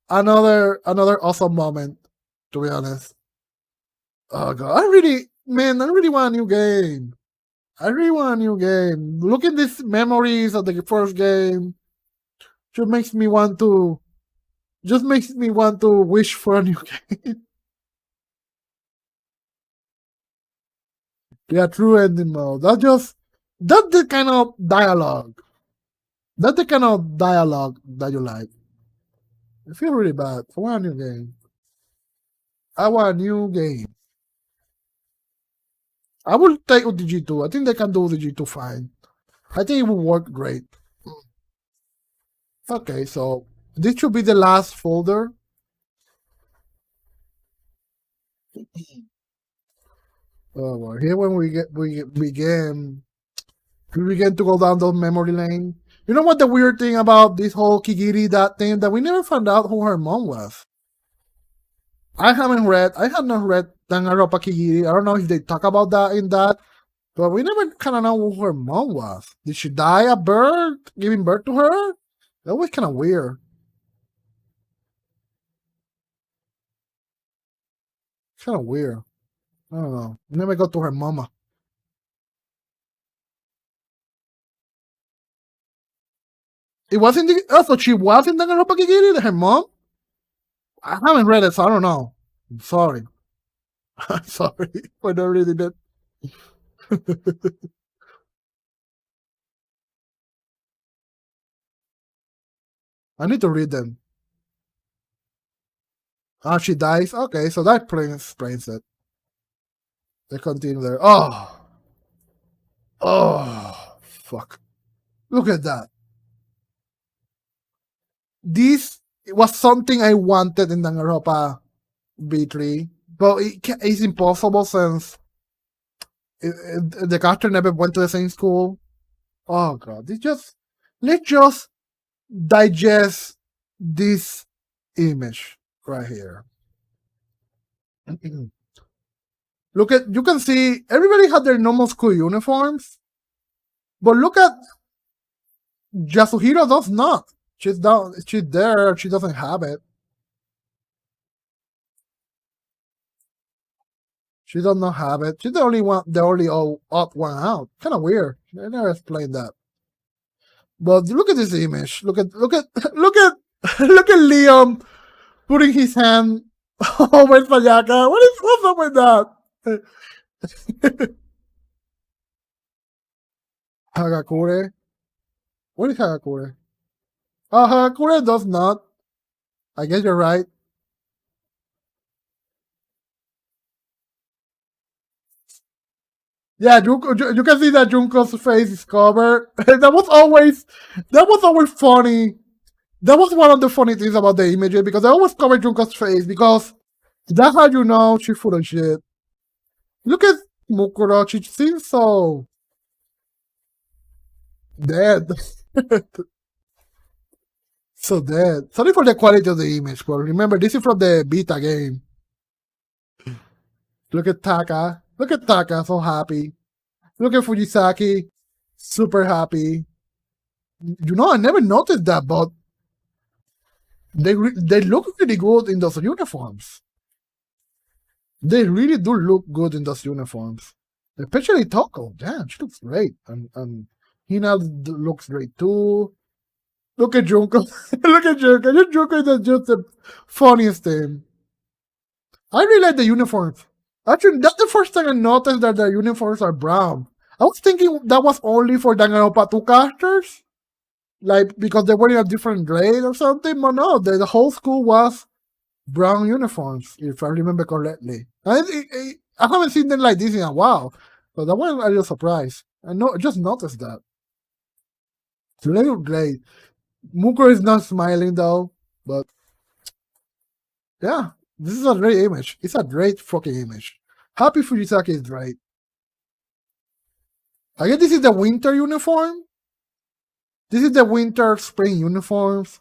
Another awesome moment. To be honest. Oh god, I really want a new game. I really want a new game. Look at these memories of the first game. Just makes me want to. Just makes me want to wish for a new game. Yeah, true ending mode. That's the kind of dialogue. That's the kind of dialogue that you like. I feel really bad. I want a new game. I want a new game. I will take the G2. I think they can do the G2 fine. I think it will work great. Okay, so this should be the last folder. Well, here when we begin to go down the memory lane. You know what the weird thing about this whole Kigiri that thing that we never found out who her mom was. I have not read DanganRonpa Kigiri. I don't know if they talk about that in that, but we never kind of know who her mom was. Did she die at birth, giving birth to her? That was kind of weird. Kind of weird. I don't know. Never got to her mama. It wasn't the. Oh, so she wasn't DanganRonpa Kigiri, her mom? I haven't read it, so I don't know. I'm sorry. I'm sorry for not reading it. I need to read them. Ah, she dies? Okay, so that explains it. They continue there. Oh! Oh! Fuck. Look at that. This was something I wanted in DanganRonpa B3, but it's impossible since the character never went to the same school. Oh god, let's just digest this image right here. You can see everybody had their normal school uniforms, but look at Yasuhiro does not. She's there, she doesn't have it. She does not have it. She's the only odd one out. Kind of weird. I never explained that. But look at this image. Look at look at Liam putting his hand over Sayaka. What's up with that? Hagakure. What is Hagakure? Hagakure does not. I guess you're right. Yeah, Junko, you can see that Junko's face is covered. That was always funny. That was one of the funny things about the images because they always cover Junko's face because that's how you know she's full of shit. Look at Mukuro, she seems so dead. So dead. Sorry for the quality of the image, but remember this is from the beta game. Look at Taka. Look at Taka, so happy. Look at Fujisaki, super happy. I never noticed that, but they look really good in those uniforms. They really do look good in those uniforms. Especially Toko. Damn, she looks great. And Hina looks great too. Look at Junko. Look at Junko. Junko is just the funniest thing. I really like the uniforms. Actually, that's the first time I noticed that the uniforms are brown. I was thinking that was only for DanganRonpa 2 casters. Like, because they were in a different grade or something. But no, the whole school was brown uniforms, if I remember correctly. I haven't seen them like this in a while. So that was a little surprise. I just noticed that. So they look great. Mukuro is not smiling though, but yeah, this is a great image. It's a great fucking image. Happy Fujisaki is great. I guess this is the winter uniform. This is the winter spring uniforms.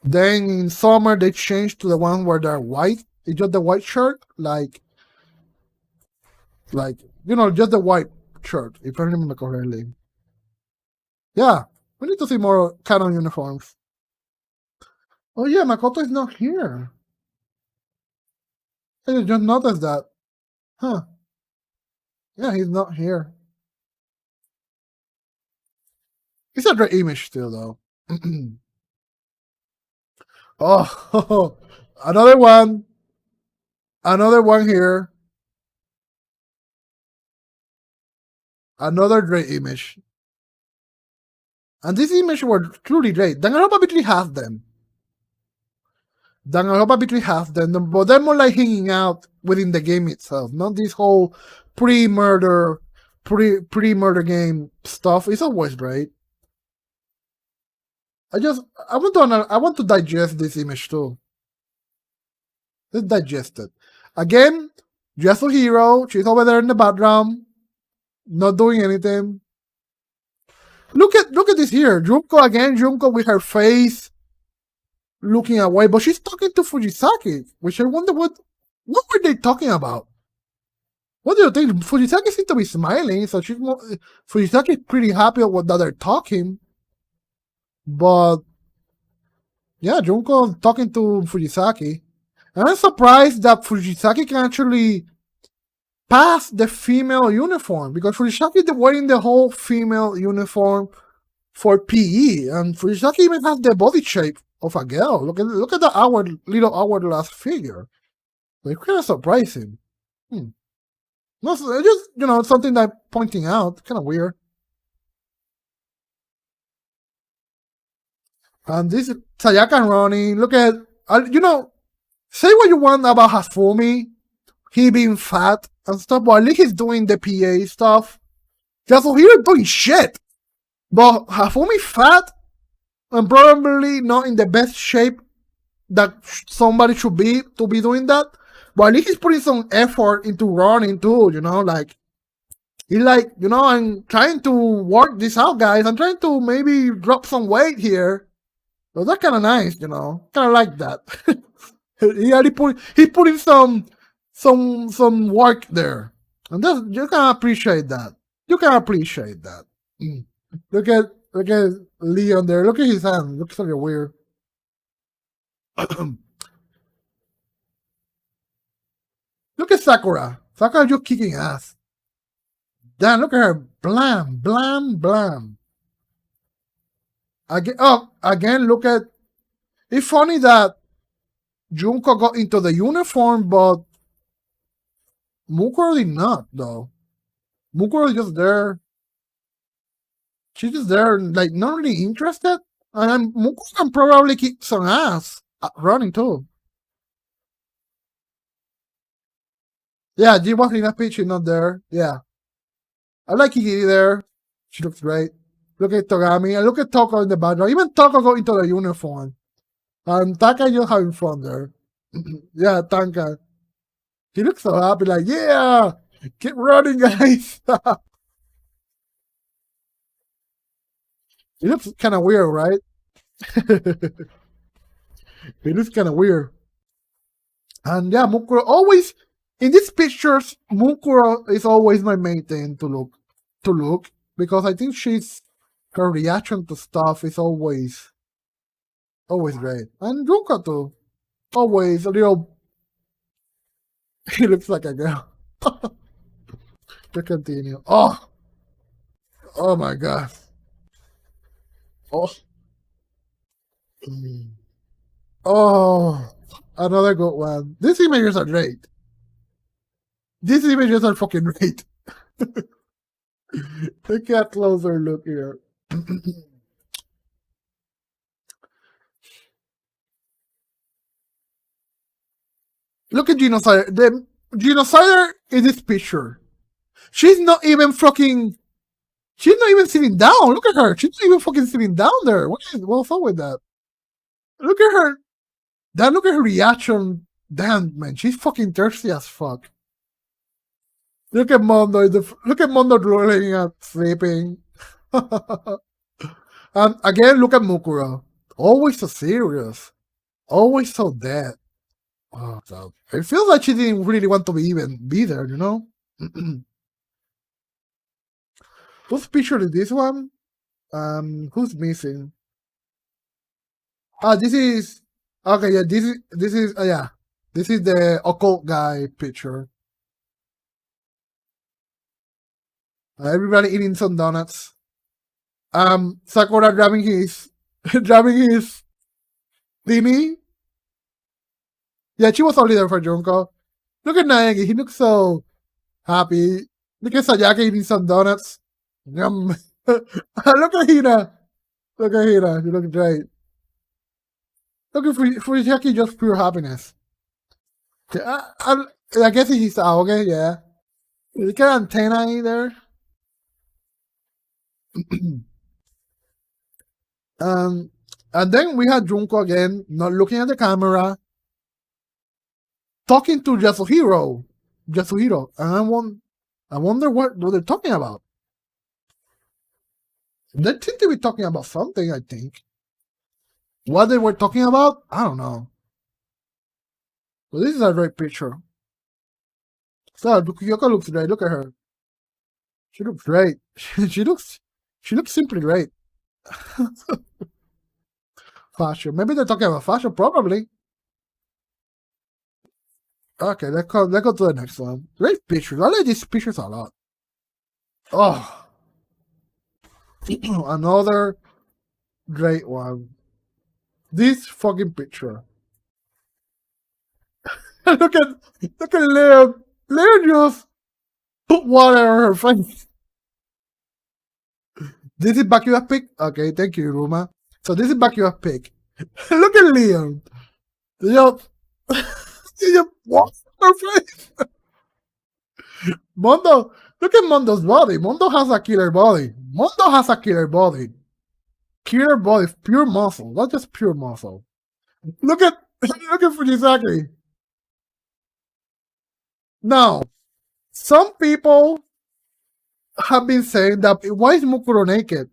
Then in summer they changed to the one where they're white. It's just the white shirt, like just the white shirt, if I remember correctly. Yeah, we need to see more canon uniforms. Oh yeah, Makoto is not here. I just noticed that. Huh. Yeah, he's not here. It's a great image still, though. Oh, another one. Another one here. Another great image. And this image were truly great. DanganRonpa between has them. DanganRonpa between has them, but they're more like hanging out within the game itself, not this whole pre-murder game stuff. It's always great. I want to digest this image too. Let's digest it. Again, Yasuhiro, she's over there in the background, not doing anything. Look at this here. Junko with her face looking away, but she's talking to Fujisaki, which I wonder what were they talking about? What do you think? Fujisaki seems to be smiling, so Fujisaki is pretty happy with that they're talking. But yeah, Junko talking to Fujisaki. And I'm surprised that Fujisaki can actually pass the female uniform, because Fujisaki is wearing the whole female uniform for PE, and Fujisaki even has the body shape of a girl. Look at the little hourglass figure. It's kind of surprising. No, just something that I'm pointing out. Kind of weird. And this is Sayaka and Ronnie. Look at say what you want about Hafumi, he being fat and stuff, but at least he's doing the PA stuff. Yasuhiro doing shit. But Hafumi fat and probably not in the best shape that somebody should be to be doing that. But at least he's putting some effort into running too, he's like, I'm trying to work this out, guys. I'm trying to maybe drop some weight here. So that's kind of nice, kind of like that. He put in some work there, and you can appreciate that. Look at Leon there. Look at his hand. Looks like a weird. Look at Sakura. Sakura just kicking ass. Damn, look at her. Blam, blam, blam. Again, look at. It's funny that Junko got into the uniform, but Mukuro did not, though. Mukuro is just there. She's just there, like, not really interested. And Mukuro can probably kick some ass running, too. Yeah, G was in a pitch, not there. Yeah. I like Kiki there. She looks great. Look at Togami and look at Toko in the background. Even Toko got into the uniform. And Taka just having fun there. Yeah, Tanka. He looks so happy, like, yeah, keep running, guys. He looks kind of weird, right? He looks kind of weird. And yeah, Mukuro always in these pictures. Mukuro is always my main thing to look because I think her reaction to stuff is always great. And Junka too, always a little. He looks like a girl. To continue. Oh my god. Oh. Oh, another good one. These images are great. These images are fucking great. Look at closer look here. Look at Genocider. The Genocider in this picture. She's not even fucking. She's not even sitting down. Look at her. She's not even fucking sitting down there. What's up with that? Look at her. Look at her reaction. Damn, man. She's fucking thirsty as fuck. Look at Mondo. Look at Mondo rolling up, sleeping. And again, look at Mukuro. Always so serious. Always so dead. Oh, God. It feels like she didn't really want to be there, you know? Who's pictured in this one? Who's missing? This is okay. Yeah, this is yeah. This is the occult guy picture. Everybody eating some donuts. Sakura grabbing his thingy. Yeah, she was only there for Junko. Look at Naegi. He looks so happy. Look at Sayaka eating some donuts. Yum. Look at Hina. Look at Hina. She looks great. Look at Fujisaki, just pure happiness. I guess he's okay, yeah. Is it got an antenna in there? And then we had Junko again, not looking at the camera, talking to Yasuhiro. And I wonder what they're talking about. They seem to be talking about something, I think. What they were talking about, I don't know. But this is a great picture. So Yoko looks great. Look at her. She looks great. she looks simply great. Fashion. Maybe they're talking about fashion, probably. Okay, let's go to the next one. Great pictures. I like these pictures a lot. Oh. Another great one. This fucking picture. look at Leon. Leon just put water on her face. This is Bakuya's pick? Okay, thank you, Ruma. So this is Bakuya's pick. Look at Leon. He just walks on her face. Mondo, look at Mondo's body. Mondo has a killer body. Killer body, pure muscle, not just pure muscle. Look at Fujisaki. Now, some people have been saying that why is Mukuro naked?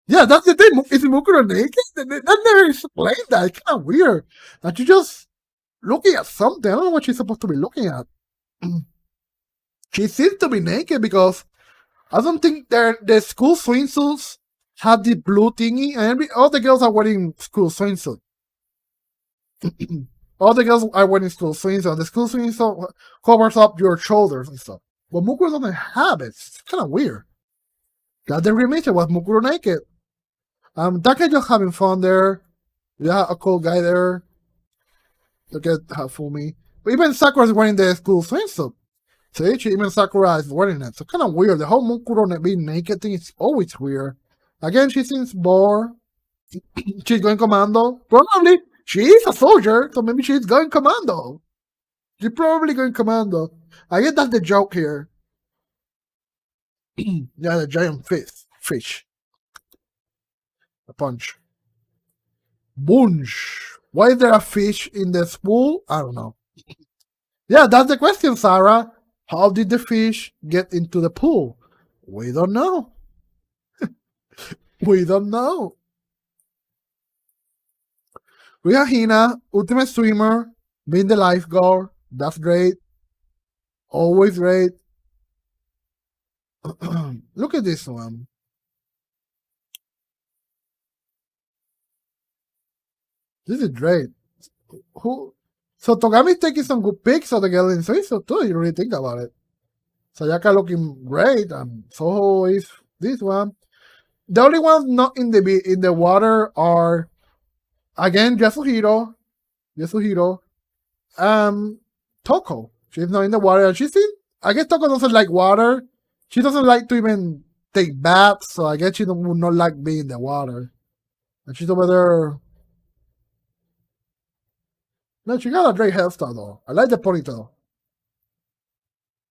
Yeah, that's the thing. Is Mukuro naked? That never explained that. It's kind of weird. That you just looking at something. I don't know what she's supposed to be looking at. She seems to be naked because I don't think the school swimsuits have the blue thingy, and all the girls are wearing school swimsuits. All the girls are wearing school swimsuits. The school swimsuit covers up your shoulders and stuff. But Mukuro doesn't have it. It's kind of weird. That the remake was Mukuro naked. Taka just having fun there. Yeah, a cool guy there. Look at Hafumi. But even Sakura's wearing the school swimsuit. So even Sakura is wearing it. So kind of weird. The whole Mukuro being naked thing is always weird. Again, she seems bored. She's going commando. Probably She is a soldier, so maybe she's going commando. She's probably going commando. I guess that's the joke here. Yeah, the giant fish. A punch. Bunch. Why is there a fish in the pool? I don't know. Yeah, that's the question, Sarah. How did the fish get into the pool? We don't know. We don't know. We have Hina, ultimate swimmer, being the lifeguard. That's great. Always great. Look at this one. This is great. Who? So Togami's taking some good pics of the girl in Suizo too. You really think about it. Sayaka looking great, and Soho is this one. The only ones not in the water are again Yasuhiro, Toko. She's not in the water, and she's in. I guess Toko doesn't like water. She doesn't like to even take baths, so I guess she would not like being in the water. And she's over there. No, she got a great hairstyle though. I like the ponytail.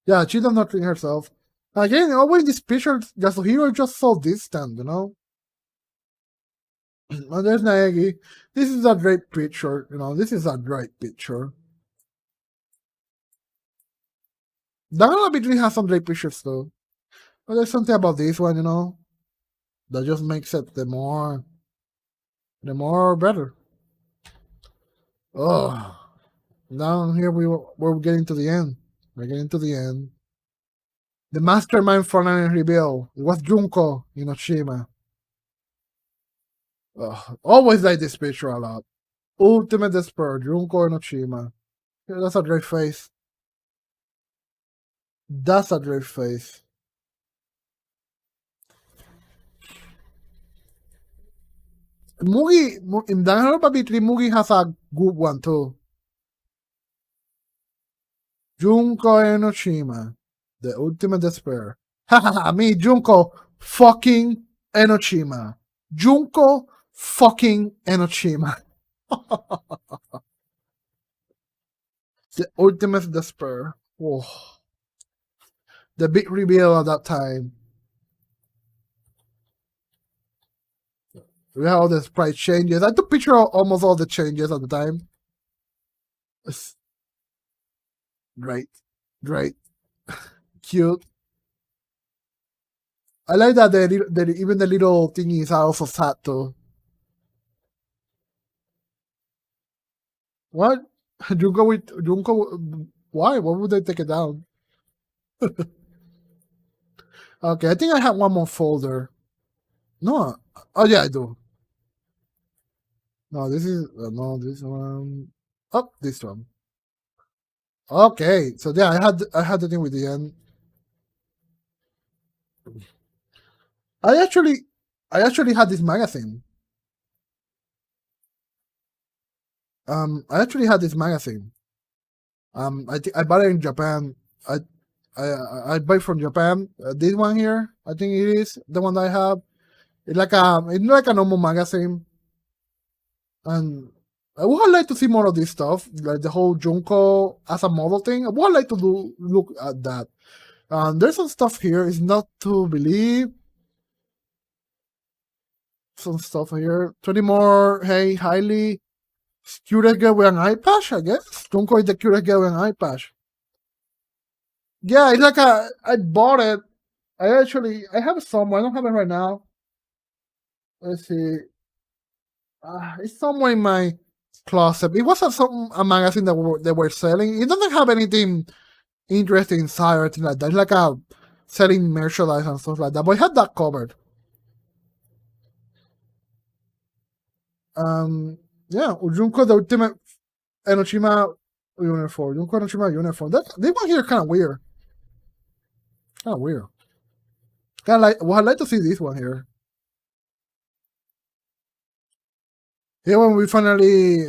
Yeah, she does not clean herself. Again, always this picture, Yasuhiro is just so distant, you know? And there's Naegi. This is a great picture, you know, this is a great picture. Danganronpa between has some great pictures too. But there's something about this one, you know, that just makes it the more better. Oh, down here we're getting to the end. We're getting to the end. The mastermind for an reveal. It was Junko Inoshima. Always like this picture a lot. Ultimate Despair, Junko Inoshima. Yeah, that's a great face. That's a great face. Mugi, in Danganronpa B3, Mugi has a good one too. Junko Enoshima, the ultimate despair. Hahaha, me, Junko fucking Enoshima. Junko fucking Enoshima. The ultimate despair. Oh. The big reveal at that time. We have all the sprite changes. I took picture of almost all the changes at the time. It's great. Cute. I like that even the little thingies are also sad too. What? Junko, why? Why would they take it down? Okay, I think I have one more folder. No. Oh yeah, I do. No, this is no this one. Oh, this one. Okay, so yeah, I had the thing with the end. I actually had this magazine. I actually had this magazine. I bought it in Japan. I buy from Japan. This one here, I think it is the one that I have. It's like a normal magazine, and I would like to see more of this stuff, like the whole Junko as a model thing. I would like to look at that. There's some stuff here. It's not to believe. Some stuff here. 20 more. Hey, highly curious girl with an eye patch, I guess. Junko is the curious girl with an eye patch. Yeah, it's like I bought it. I have it somewhere. I don't have it right now. Let's see. It's somewhere in my closet. It was a magazine that they were selling. It doesn't have anything interesting inside or anything like that. It's like a selling merchandise and stuff like that. But it had that covered. Yeah, Junko the ultimate Enoshima uniform. Junko Enoshima uniform. This one here kind of weird. Kind of weird. Kind of like. Well, I'd like to see this one here. Here when we finally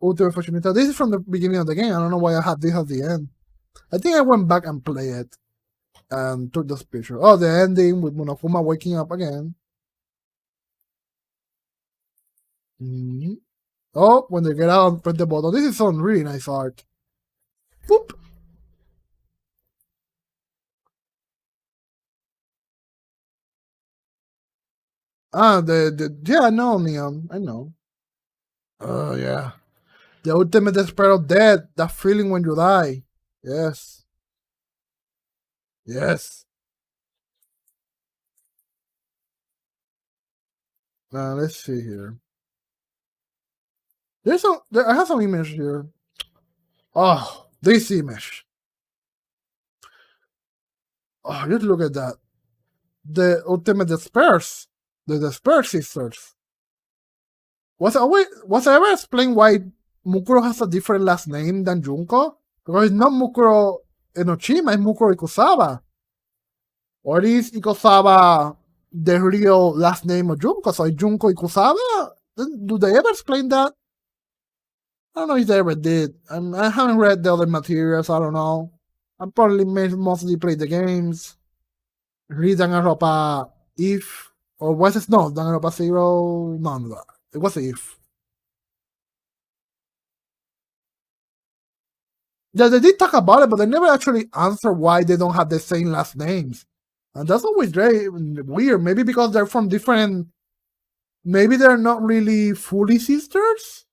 Ultimate Fashionista. This is from the beginning of the game. I don't know why I had this at the end. I think I went back and played it and took this picture. Oh, the ending with Monokuma waking up again. Oh, when they get out, press the button. This is some really nice art. Boop. Ah, yeah, I know, Neon. I know. Oh, yeah. The ultimate despair of death. That feeling when you die. Yes. Yes. Now, let's see here. I have some image here. Oh, this image. Oh, just look at that. The ultimate despairs. The despair sisters. Was I ever explained why Mukuro has a different last name than Junko? Because it's not Mukuro Enochima, it's Mukuro Ikusawa. Or is Ikusawa the real last name of Junko? So it's Junko Ikusawa? Do they ever explain that? I don't know if they ever did. I haven't read the other materials, I don't know. I probably mostly played the games. Read DanganRonpa if, or was it no, DanganRonpa 0? No, it was if. Yeah, they did talk about it, but they never actually answer why they don't have the same last names. And that's always very weird. Maybe because they're from different. Maybe they're not really fully sisters.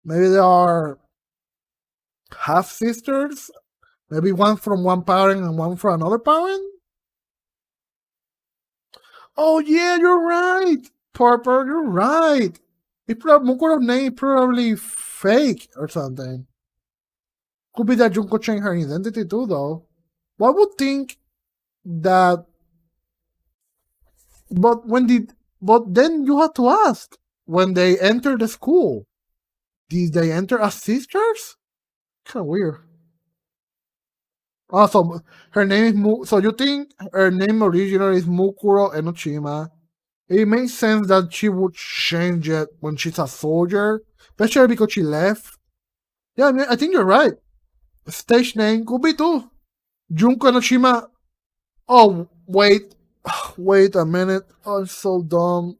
Maybe they are half sisters. Maybe one from one parent and one from another parent. Oh yeah, you're right, Purple. You're right. Mukuro's name probably fake or something. Could be that Junko changed her identity too, though. One would think that. But then you have to ask, when they enter the school, did they enter as sisters? Kind of weird. Also, her name is so you think her name originally is Mukuro Enochima. It makes sense that she would change it when she's a soldier, especially because she left. Yeah, I mean, I think you're right. Stage name could be too. Junko Enochima. Oh, wait. Wait a minute. Oh, I'm so dumb.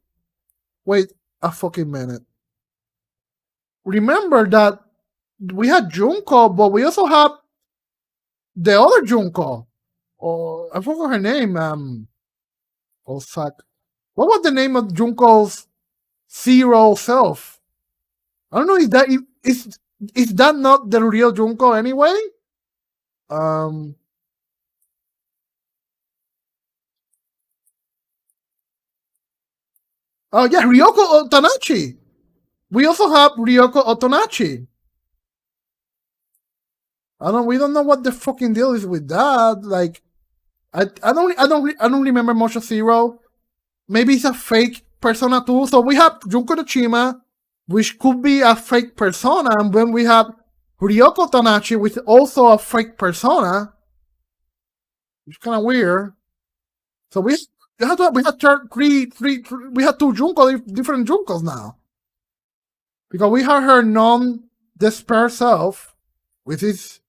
Wait a fucking minute. Remember that we had Junko, but we also have the other Junko. Oh, I forgot her name. Oh, fuck. What was the name of Junko's zero self? I don't know. Is that not the real Junko anyway? Um. Oh yeah, Ryoko Otanachi. We also have Ryoko Otonachi. We don't know what the fucking deal is with that. Like, I don't remember much of Zero. Maybe it's a fake persona too. So we have Junko Tochima, which could be a fake persona, and then we have Ryoko Tanachi, which is also a fake persona. It's kind of weird. So we have two Junko, different Junkos now. Because we have her non-despair self, which is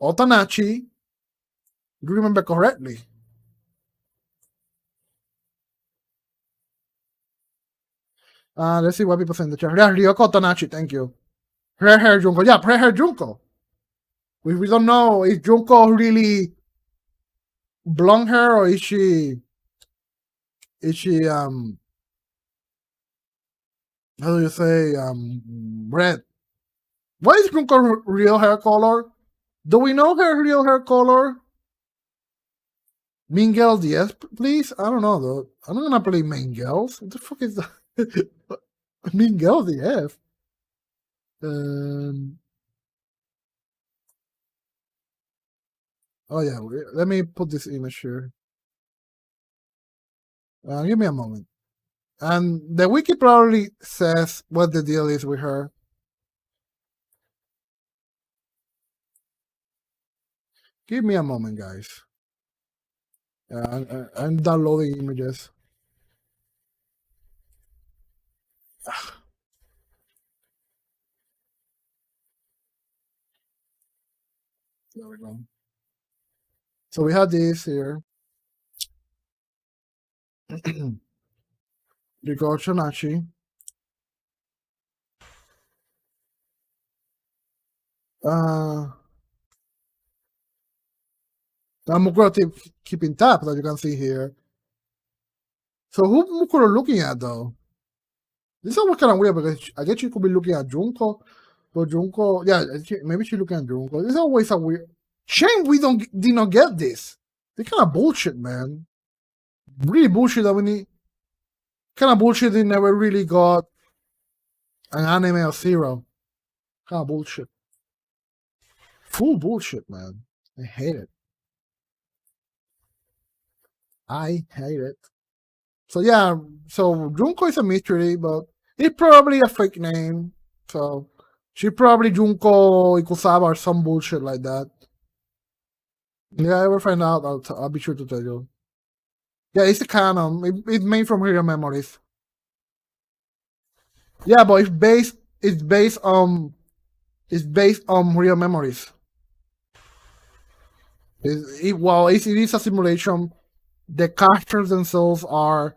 Otanachi. Do you remember correctly? Let's see what people say in the chat. Yeah, Ryoko Otanachi, thank you. Red hair Junko. Yeah, red hair Junko. We don't know, is Junko really blonde hair or is she how do you say red? What is Junko real hair color? Do we know her real hair color? Mean Girls, yes, please. I don't know though. I'm not gonna play Mean Girls. What the fuck is that? Mean Girls, yes. Oh yeah, let me put this image here. Give me a moment. And the wiki probably says what the deal is with her. Give me a moment, guys. I'm downloading images. There we go. So we have this here. Riko Shonachi. Uh, I'm gonna keep in tab, as you can see here. So who Mukuro looking at though? This is almost kind of weird because I guess you could be looking at Junko, but Junko, yeah, maybe she's looking at Junko. This is always a weird. Shame we did not get this. They kind of bullshit, man. Really bullshit. I mean, kind of bullshit. They never really got an anime or zero. Kind of bullshit. Full bullshit, man. I hate it. I hate it. So yeah, so Junko is a mystery, but it's probably a fake name. So she probably Junko Ikusawa or some bullshit like that. Yeah, I ever find out, I'll be sure to tell you. Yeah, it's a canon. It's made from real memories. Yeah, but it's based on real memories. It is a simulation. The characters themselves are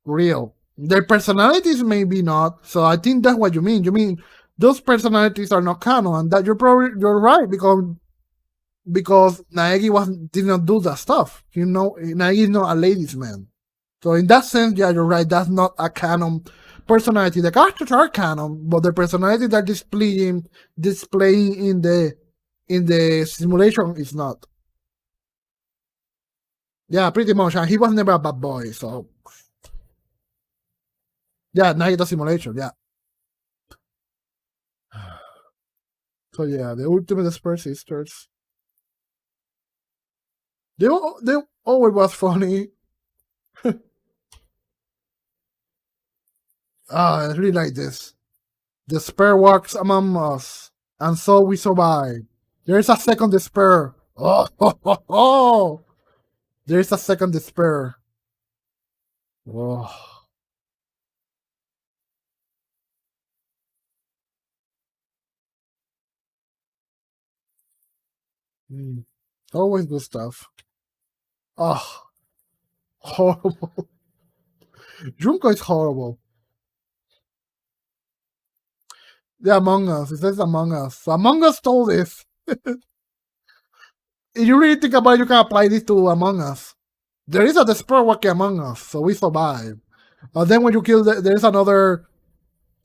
real. Their personalities maybe not. So I think that's what you mean. You mean those personalities are not canon, and that you're right because Naegi did not do that stuff. You know, Naegi is not a ladies' man. So in that sense, yeah, you're right. That's not a canon personality. The characters are canon, but the personality they're displaying in the simulation is not. Yeah, pretty much. And he was never a bad boy, so yeah, now the simulation, yeah. So yeah, the ultimate Spur sisters. They always was funny. I really like this. The Spur walks among us, and so we survive. There is a second despair. Oh, oh, oh, oh. There is a second despair. Oh. Mm. Always good stuff. Oh, horrible. Junko is horrible. The Among Us. It says Among Us. So Among Us stole this. If you really think about it, you can apply this to Among Us. There is a despair walking among us, so we survive. Then when you kill, there's another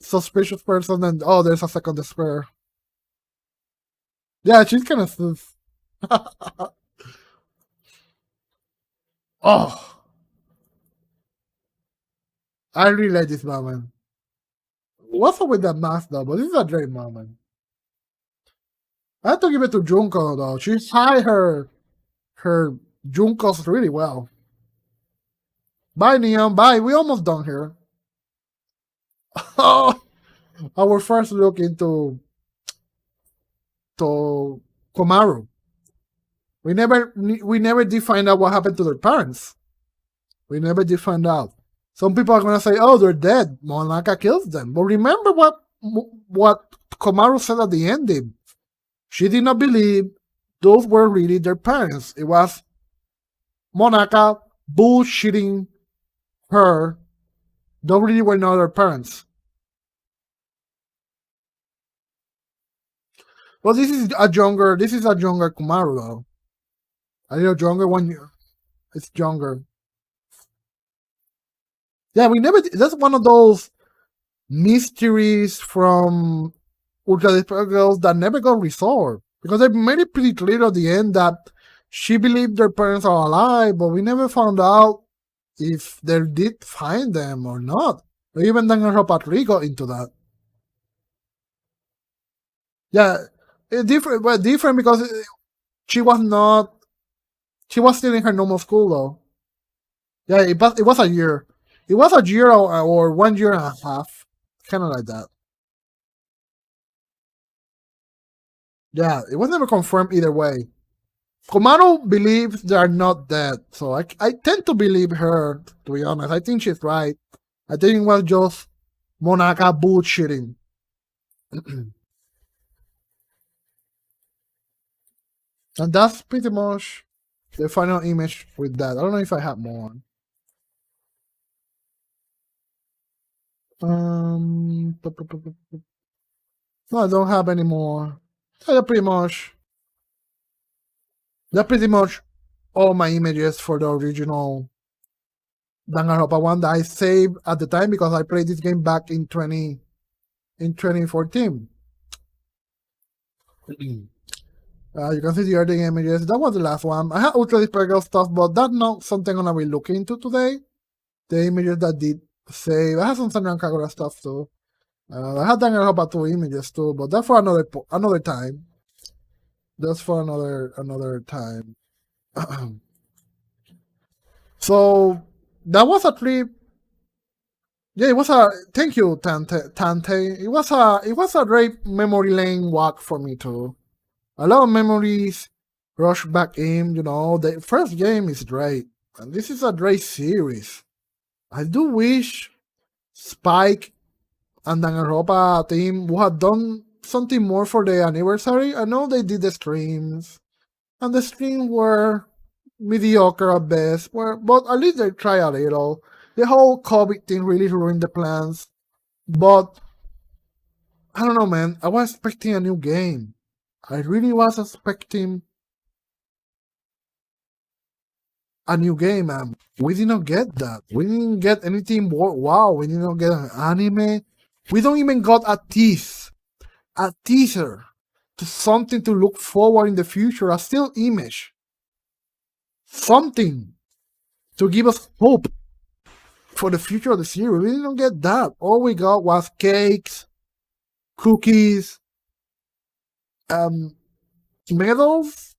suspicious person, and oh, there's a second despair. Yeah, she's kind of sus. Oh, I really like this moment. What's up with that mask though? But this is a great moment. I have to give it to Junko though. She hide her Junkos really well. Bye, Neon. Bye. We almost done here. Oh, our first look into Komaru. We never did find out what happened to their parents. We never did find out. Some people are gonna say, "Oh, they're dead. Monaka kills them." But remember what Komaru said at the ending. She did not believe those were really their parents. It was Monaka bullshitting her. Those really were not their parents. Well, this is a younger Komaru though. A little younger one. It's younger. Yeah, we never. That's one of those mysteries from Ultra Desperate Girls that never got resolved because they made it pretty clear at the end that she believed their parents are alive, but we never found out if they did find them or not. Or even DanganRonpa 3 got into that. Yeah, different, but different because she was not. She was still in her normal school though. Yeah, it was a year. It was a year or 1 year and a half, kind of like that. Yeah, it was never confirmed either way. Komaru believes they are not dead, so I tend to believe her, to be honest. I think she's right. I think it was just Monaka bullshitting. And that's pretty much the final image with that. I don't know if I have more. No, I don't have any more. They're pretty much they're pretty much all my images for the original Danganronpa one that I saved at the time because I played this game back in 2014. You can see the early images. That was the last one. I had Ultra Dispergal stuff, but that's not something I'm gonna be looking into today. The images that did save. I have some Sanran Kagura stuff too. I had Danganronpa 2 images too, but that's for another time. That's for another time. So that was a trip. Yeah, it was a thank you, Tante. It was a great memory lane walk for me too. A lot of memories rush back in. The first game is great, and this is a great series. I do wish Spike and Danganronpa team would have done something more for the anniversary. I know they did the streams, and the streams were mediocre at best, but at least they try a little. The whole COVID thing really ruined the plans, but I don't know, man. I was expecting a new game. I really was expecting a new game, and we did not get that. We didn't get anything more. Wow, we did not get an anime. We don't even got a teaser to something to look forward in the future, a still image, something to give us hope for the future of the series. We didn't get that. All we got was cakes, cookies, medals,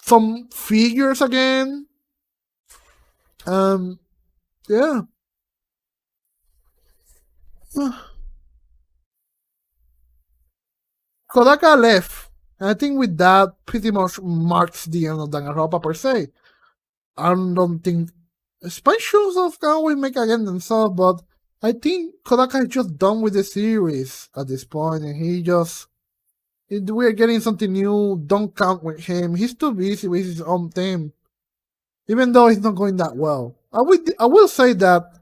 some figures again. Yeah. Kodaka left. And I think with that pretty much marks the end of Danganronpa per se. I don't think Spike-Chunsoft can always make again themselves, but I think Kodaka is just done with the series at this point, and we're getting something new. Don't count with him. He's too busy with his own thing, even though it's not going that well. I will say that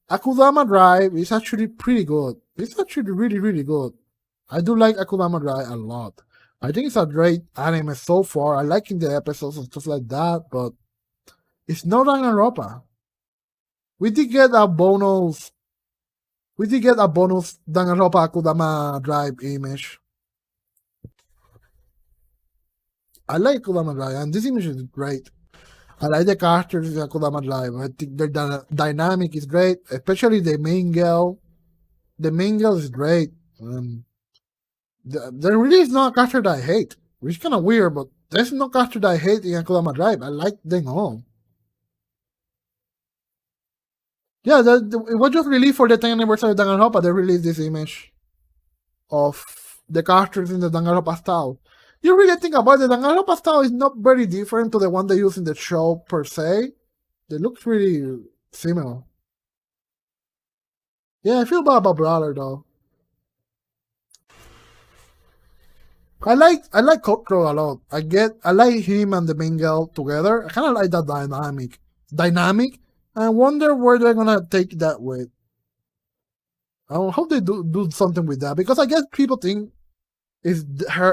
Akudama Drive is actually pretty good. It's actually really, really good. I do like Akudama Drive a lot. I think it's a great anime so far. I like in the episodes and stuff like that, but it's not Danganronpa. We did get a bonus Danganronpa Akudama Drive image. I like Akudama Drive, and this image is great. I like the characters in Akudama Drive. I think their dynamic is great, especially the main girl. The main girl is great. There really is no character that I hate, which is kind of weird, but there's no character that I hate in Akudama Drive. I like them all. Yeah, it was just released for the 10th anniversary of Danganronpa. They released this image of the characters in the Danganronpa style. You really think about it, the Danganronpa style is not very different to the one they use in the show per se. They look pretty similar. Yeah, I feel bad about Brother though. I like Kotro a lot. I like him and the main girl together. I kind of like that dynamic. I wonder where they're gonna take that with. I hope they do something with that, because I guess people think it's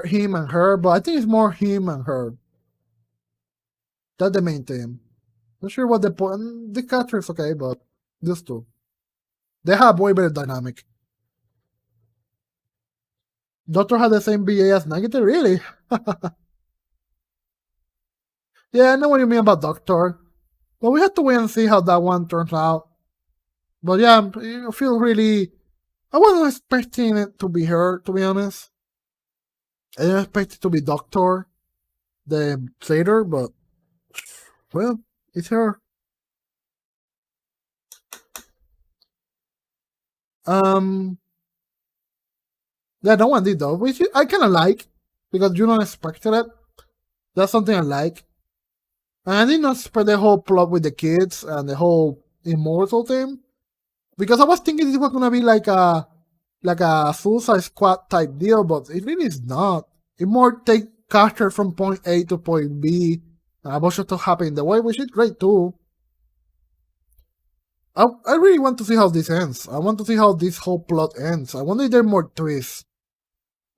him and her, but I think it's more him and her. That's the main thing. Not sure what the point. The character is okay, but these two, they have way better dynamic. Doctor had the same BA as Nagita, really? Yeah, I know what you mean about Doctor. But we have to wait and see how that one turns out. But yeah, I feel really. I wasn't expecting it to be her, to be honest. I didn't expect it to be Doctor, the trader, but well, it's her. Yeah, no one did though, which I kind of like, because you don't expect it. That's something I like. And I did not expect the whole plot with the kids and the whole immortal thing, because I was thinking it was gonna be like a Suicide Squad type deal, but it really is not. It more take character from point A to point B, and a bunch of stuff happen in the way, which is great too. I really want to see how this ends. I want to see how this whole plot ends. I wonder if there are more twists.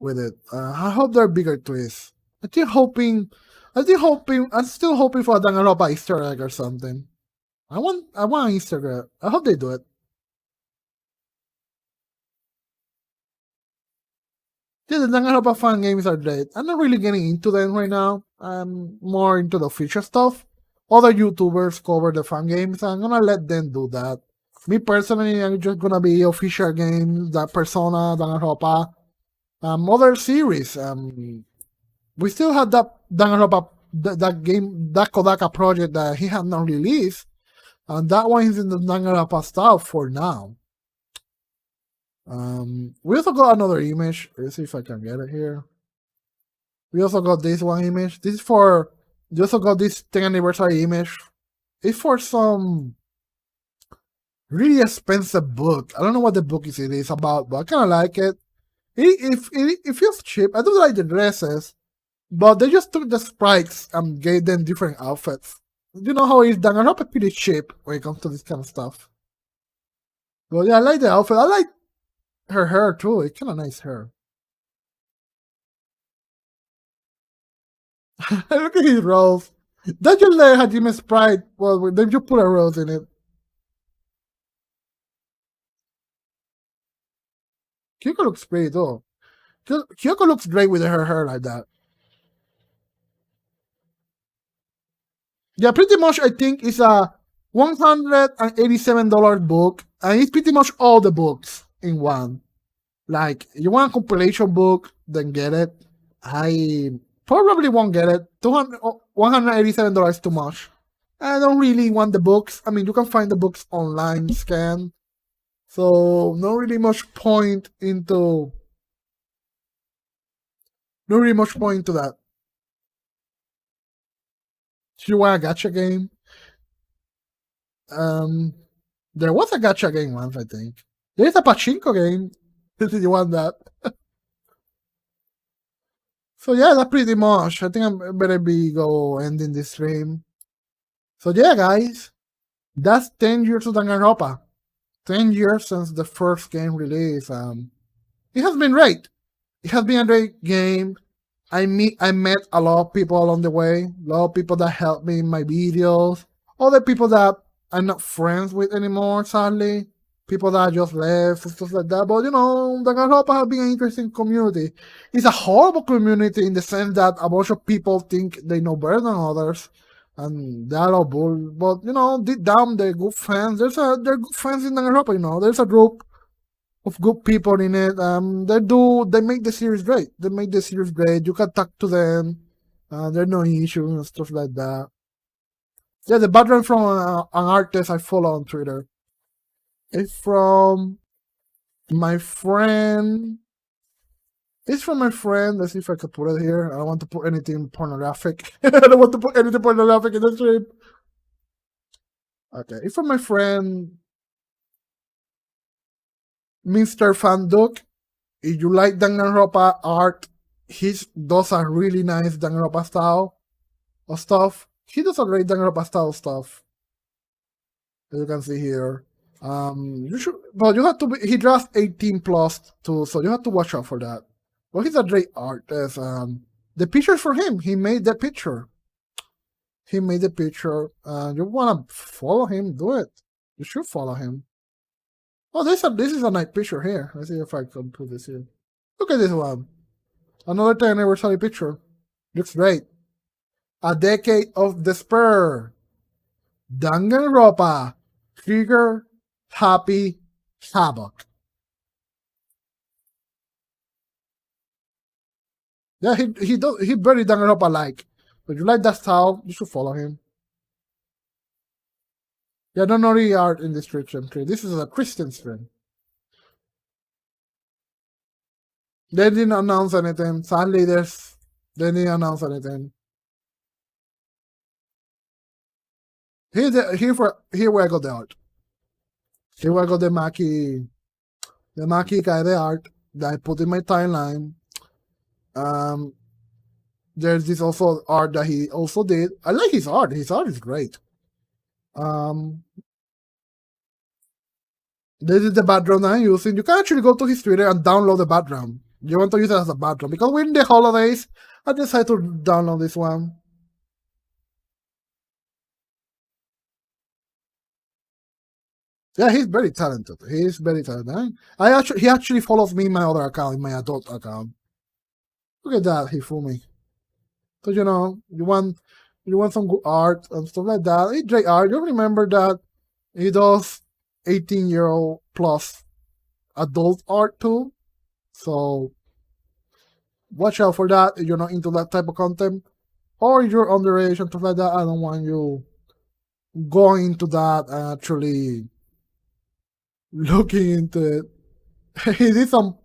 with it. I hope there are bigger twists. I still hoping. I'm still hoping for a Danganronpa Easter egg or something. I want an Easter egg. I hope they do it. Yeah, the Danganronpa fan games are great. I'm not really getting into them right now. I'm more into the feature stuff. Other YouTubers cover the fan games. I'm gonna let them do that. Me personally, I'm just gonna be official games, that Persona, Danganronpa, other series. We still had that Danganronpa, that game, that Kodaka project that he had not released, and that one is in the Danganronpa stuff for now. We also got another image. Let's see if I can get it here. We also got this one image. This is for. We also got this 10th anniversary image. It's for some really expensive book. I don't know what the book is. It is about, but I kind of like it. It feels cheap. I do like the dresses, but they just took the sprites and gave them different outfits. You know how it is. Danganronpa is pretty cheap when it comes to this kind of stuff. But yeah, I like the outfit. I like her hair too. It's kind of nice hair. Look at his rose. That just let Hajime Sprite. Well, then you put a rose in it. Kyoko looks great though. Kyoko looks great with her hair like that. Yeah, pretty much I think it's a $187 book, and it's pretty much all the books in one. Like, you want a compilation book, then get it. I probably won't get it. $187 too much. I don't really want the books. I mean, you can find the books online, scanned. So, not really much point into. Not really much point into that. Do you want a gacha game? There was a gacha game once, I think. There's a pachinko game. Do you want that? So yeah, that's pretty much. I think I better be go ending this stream. So yeah, guys, that's 10 years of Danganronpa. 10 years since the first game release. It has been great. It has been a great game. I met a lot of people along the way. A lot of people that helped me in my videos. Other people that I'm not friends with anymore, sadly. People that just left and stuff like that. But you know, Danganronpa has been an interesting community. It's a horrible community in the sense that a bunch of people think they know better than others. And they're all bull. But you know, deep down they're good fans. They're good fans in Danganronpa, you know. There's a group of good people in it. They make the series great. They make the series great. You can talk to them. There's no issues and stuff like that. Yeah, the background from an artist I follow on Twitter. It's from my friend. It's from my friend. Let's see if I can put it here. I don't want to put anything pornographic. I don't want to put anything pornographic in the stream. Okay, it's from my friend Mr. Fanduk. If you like Danganronpa art, he does a really nice Danganronpa style of stuff. He does a great Danganronpa style stuff. As you can see here. You should, but you have to. He draws 18 plus too, so you have to watch out for that. Well, he's a great artist. The picture's for him. He made the picture. He made the picture. You wanna follow him? Do it. You should follow him. Oh, this is a nice picture here. Let's see if I can put this here. Look at this one. Another 10th anniversary picture. Looks great. A decade of despair. Danganronpa. Trigger. Happy. Havoc. Yeah, he very Danganronpa like. If you like that style, you should follow him. Yeah, don't know the art in this description. This is a Christian stream. They didn't announce anything. Sadly, they didn't announce anything. Here where I got the art. Here where I got the Maki Kaede art that I put in my timeline. There's this also art that he also did. I like his art. His art is great. This is the background I'm using. You can actually go to his Twitter and download the background. You want to use it as a backdrop because we're in the holidays. I decided to download this one. Yeah, he's very talented. He's very talented. He actually follows me in my other account, in my adult account. Look at that, he fooled me. So you want some good art and stuff like that. It's great art. You remember that he does 18-year-old plus adult art too. So watch out for that if you're not into that type of content. Or if you're underage and stuff like that, I don't want you going into that and actually looking into it. he did some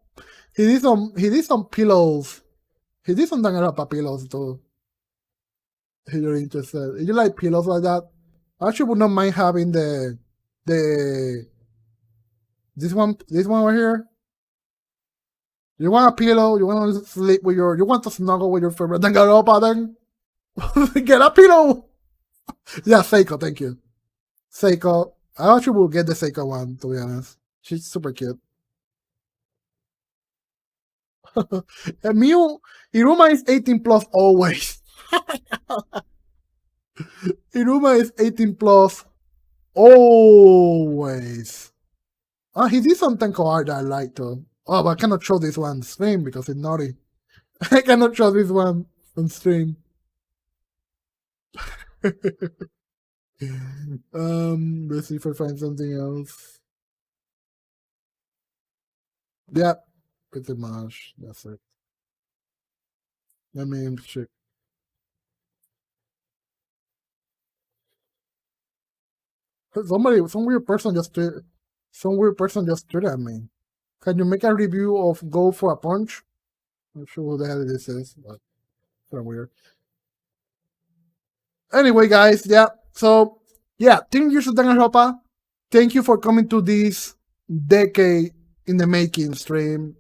he did some pillows. He did some DanganRonpa pillows too. If you're interested. If you like pillows like that, I actually would not mind having the this one right here. You want a pillow, you want to sleep with you want to snuggle with your favorite DanganRonpa then get a pillow. Yeah, Seiko, thank you. Seiko. I actually will get the Seiko one, to be honest. She's super cute. And Mew, Iruma is 18 plus always. Iruma is 18 plus always. He did some Tenko art that I like too. Oh, but I cannot show this one on stream because it's naughty. I cannot show this one on stream. Let's see if I find something else. Yeah, pretty much. That's it. Let me check. Some weird person just tweeted at me. Can you make a review of Go for a Punch? I'm not sure what the hell this is, but kind of weird. Anyway, guys, yeah. So, yeah, 10 years of DanganRonpa. Thank you for coming to this decade in the making stream.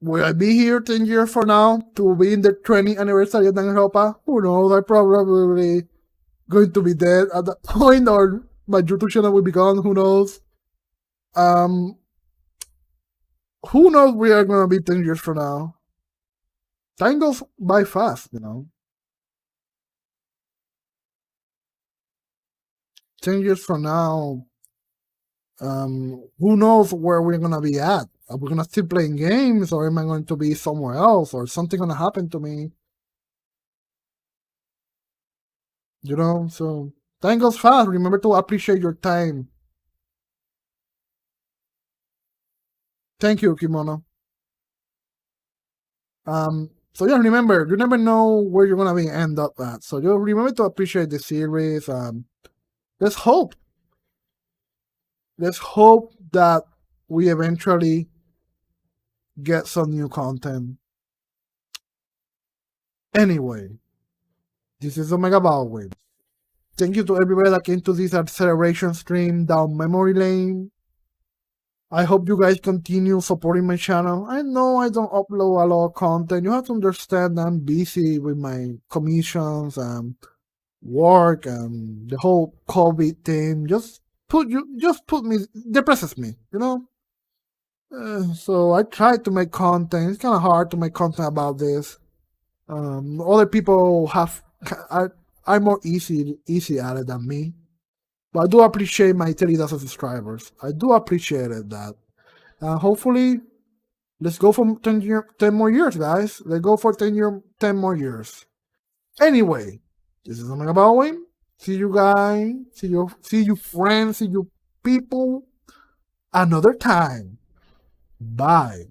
Will I be here 10 years from now to be in the 20th anniversary of DanganRonpa? Who knows? I'm probably going to be dead at that point, or my YouTube channel will be gone. Who knows? Who knows we are going to be 10 years from now? Time goes by fast, 10 years from now, who knows where we're going to be at? Are we going to still playing games, or am I going to be somewhere else, or something going to happen to me? So time goes fast. Remember to appreciate your time. Thank you, Kimono. So yeah, remember, you never know where you're gonna be end up at. So you remember to appreciate the series. Let's hope. Let's hope that we eventually get some new content. Anyway, this is Omega Baldwin. Thank you to everybody that came to this acceleration stream down memory lane. I hope you guys continue supporting my channel. I know I don't upload a lot of content. You have to understand I'm busy with my commissions and work and the whole COVID thing. Just put me, depresses me, so I try to make content. It's kind of hard to make content about this. Other people are more easy at it than me. But I do appreciate my 30,000 subscribers. I do appreciate it that. Hopefully, let's go for 10 more years, guys. Let's go for 10 more years. Anyway, this is Omega Baldwin. See you guys. See you friends. See you people. Another time. Bye.